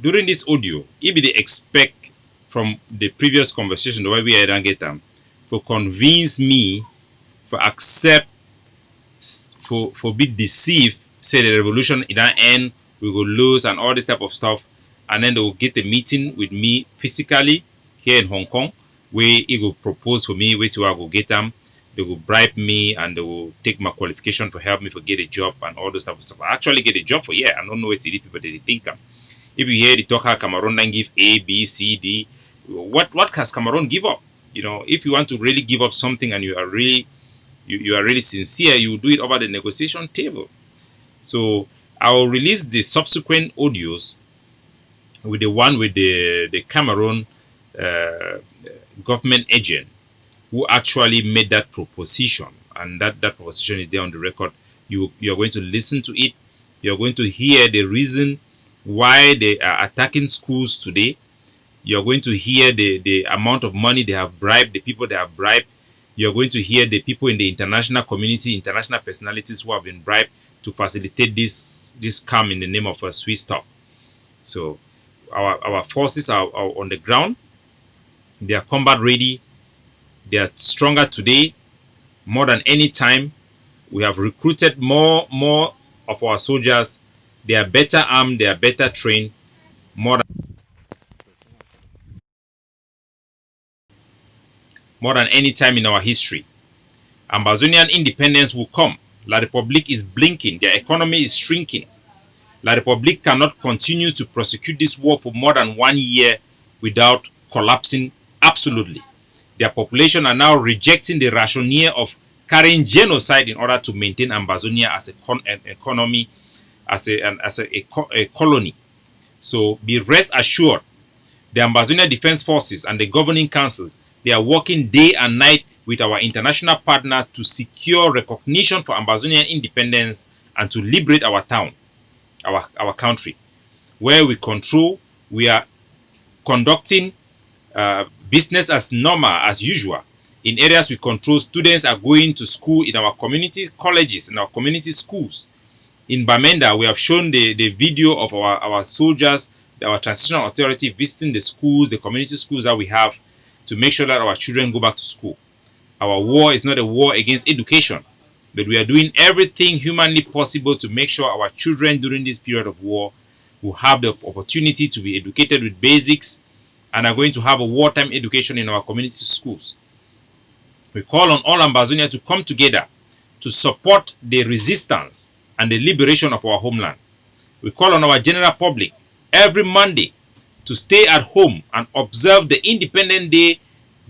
during this audio, if they expect from the previous conversation, the way we had get them, for convince me, for accept, for be deceived, say the revolution in that end, we will lose and all this type of stuff, and then they will get a meeting with me physically here in Hong Kong, where he will propose for me, where to I go get them. They will bribe me and they will take my qualification for help me for get a job and all those type of stuff. I actually get a job for I don't know what the people they think. If you hear the talk how Cameroon then give A, B, C, D, what has Cameroon give up? You know, if you want to really give up something and you are really sincere, you do it over the negotiation table. So I will release the subsequent audios with the one with the Cameroon government agent who actually made that proposition, and that proposition is there on the record. You are going to listen to it. You are going to hear the reason why they are attacking schools today. You are going to hear the amount of money they have bribed, the people they have bribed. You are going to hear the people in the international community, international personalities who have been bribed to facilitate this scam in the name of a Swiss stock. So our forces are on the ground. They are combat ready. They are stronger today more than any time. We have recruited more of our soldiers. They are better armed. They are better trained. More than any time in our history. Ambazonian independence will come. La Republique is blinking. Their economy is shrinking. La Republique cannot continue to prosecute this war for more than 1 year without collapsing absolutely. Their population are now rejecting the rationale of carrying genocide in order to maintain Ambazonia as an economy, as a colony. So be rest assured, the Ambazonia Defense Forces and the governing council, they are working day and night with our international partner to secure recognition for Ambazonian independence and to liberate our town, our country, where we control. We are conducting business as normal, as usual. In areas we control, students are going to school in our community colleges, in our community schools. In Bamenda, we have shown the video of our soldiers, our transitional authority visiting the schools, the community schools that we have, to make sure that our children go back to school. Our war is not a war against education, but we are doing everything humanly possible to make sure our children during this period of war will have the opportunity to be educated with basics and are going to have a wartime education in our community schools. We call on all Ambazonia to come together to support the resistance and the liberation of our homeland. We call on our general public every Monday to stay at home and observe the Independent Day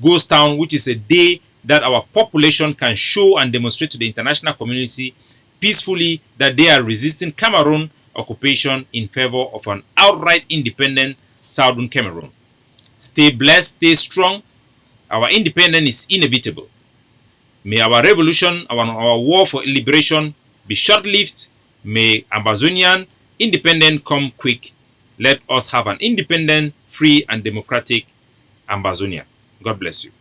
Ghost Town, which is a day that our population can show and demonstrate to the international community peacefully that they are resisting Cameroon occupation in favor of an outright independent Southern Cameroon. Stay blessed, stay strong. Our independence is inevitable. May our revolution, our war for liberation be short-lived. May Ambazonian independence come quick. Let us have an independent, free, and democratic Ambazonia. God bless you.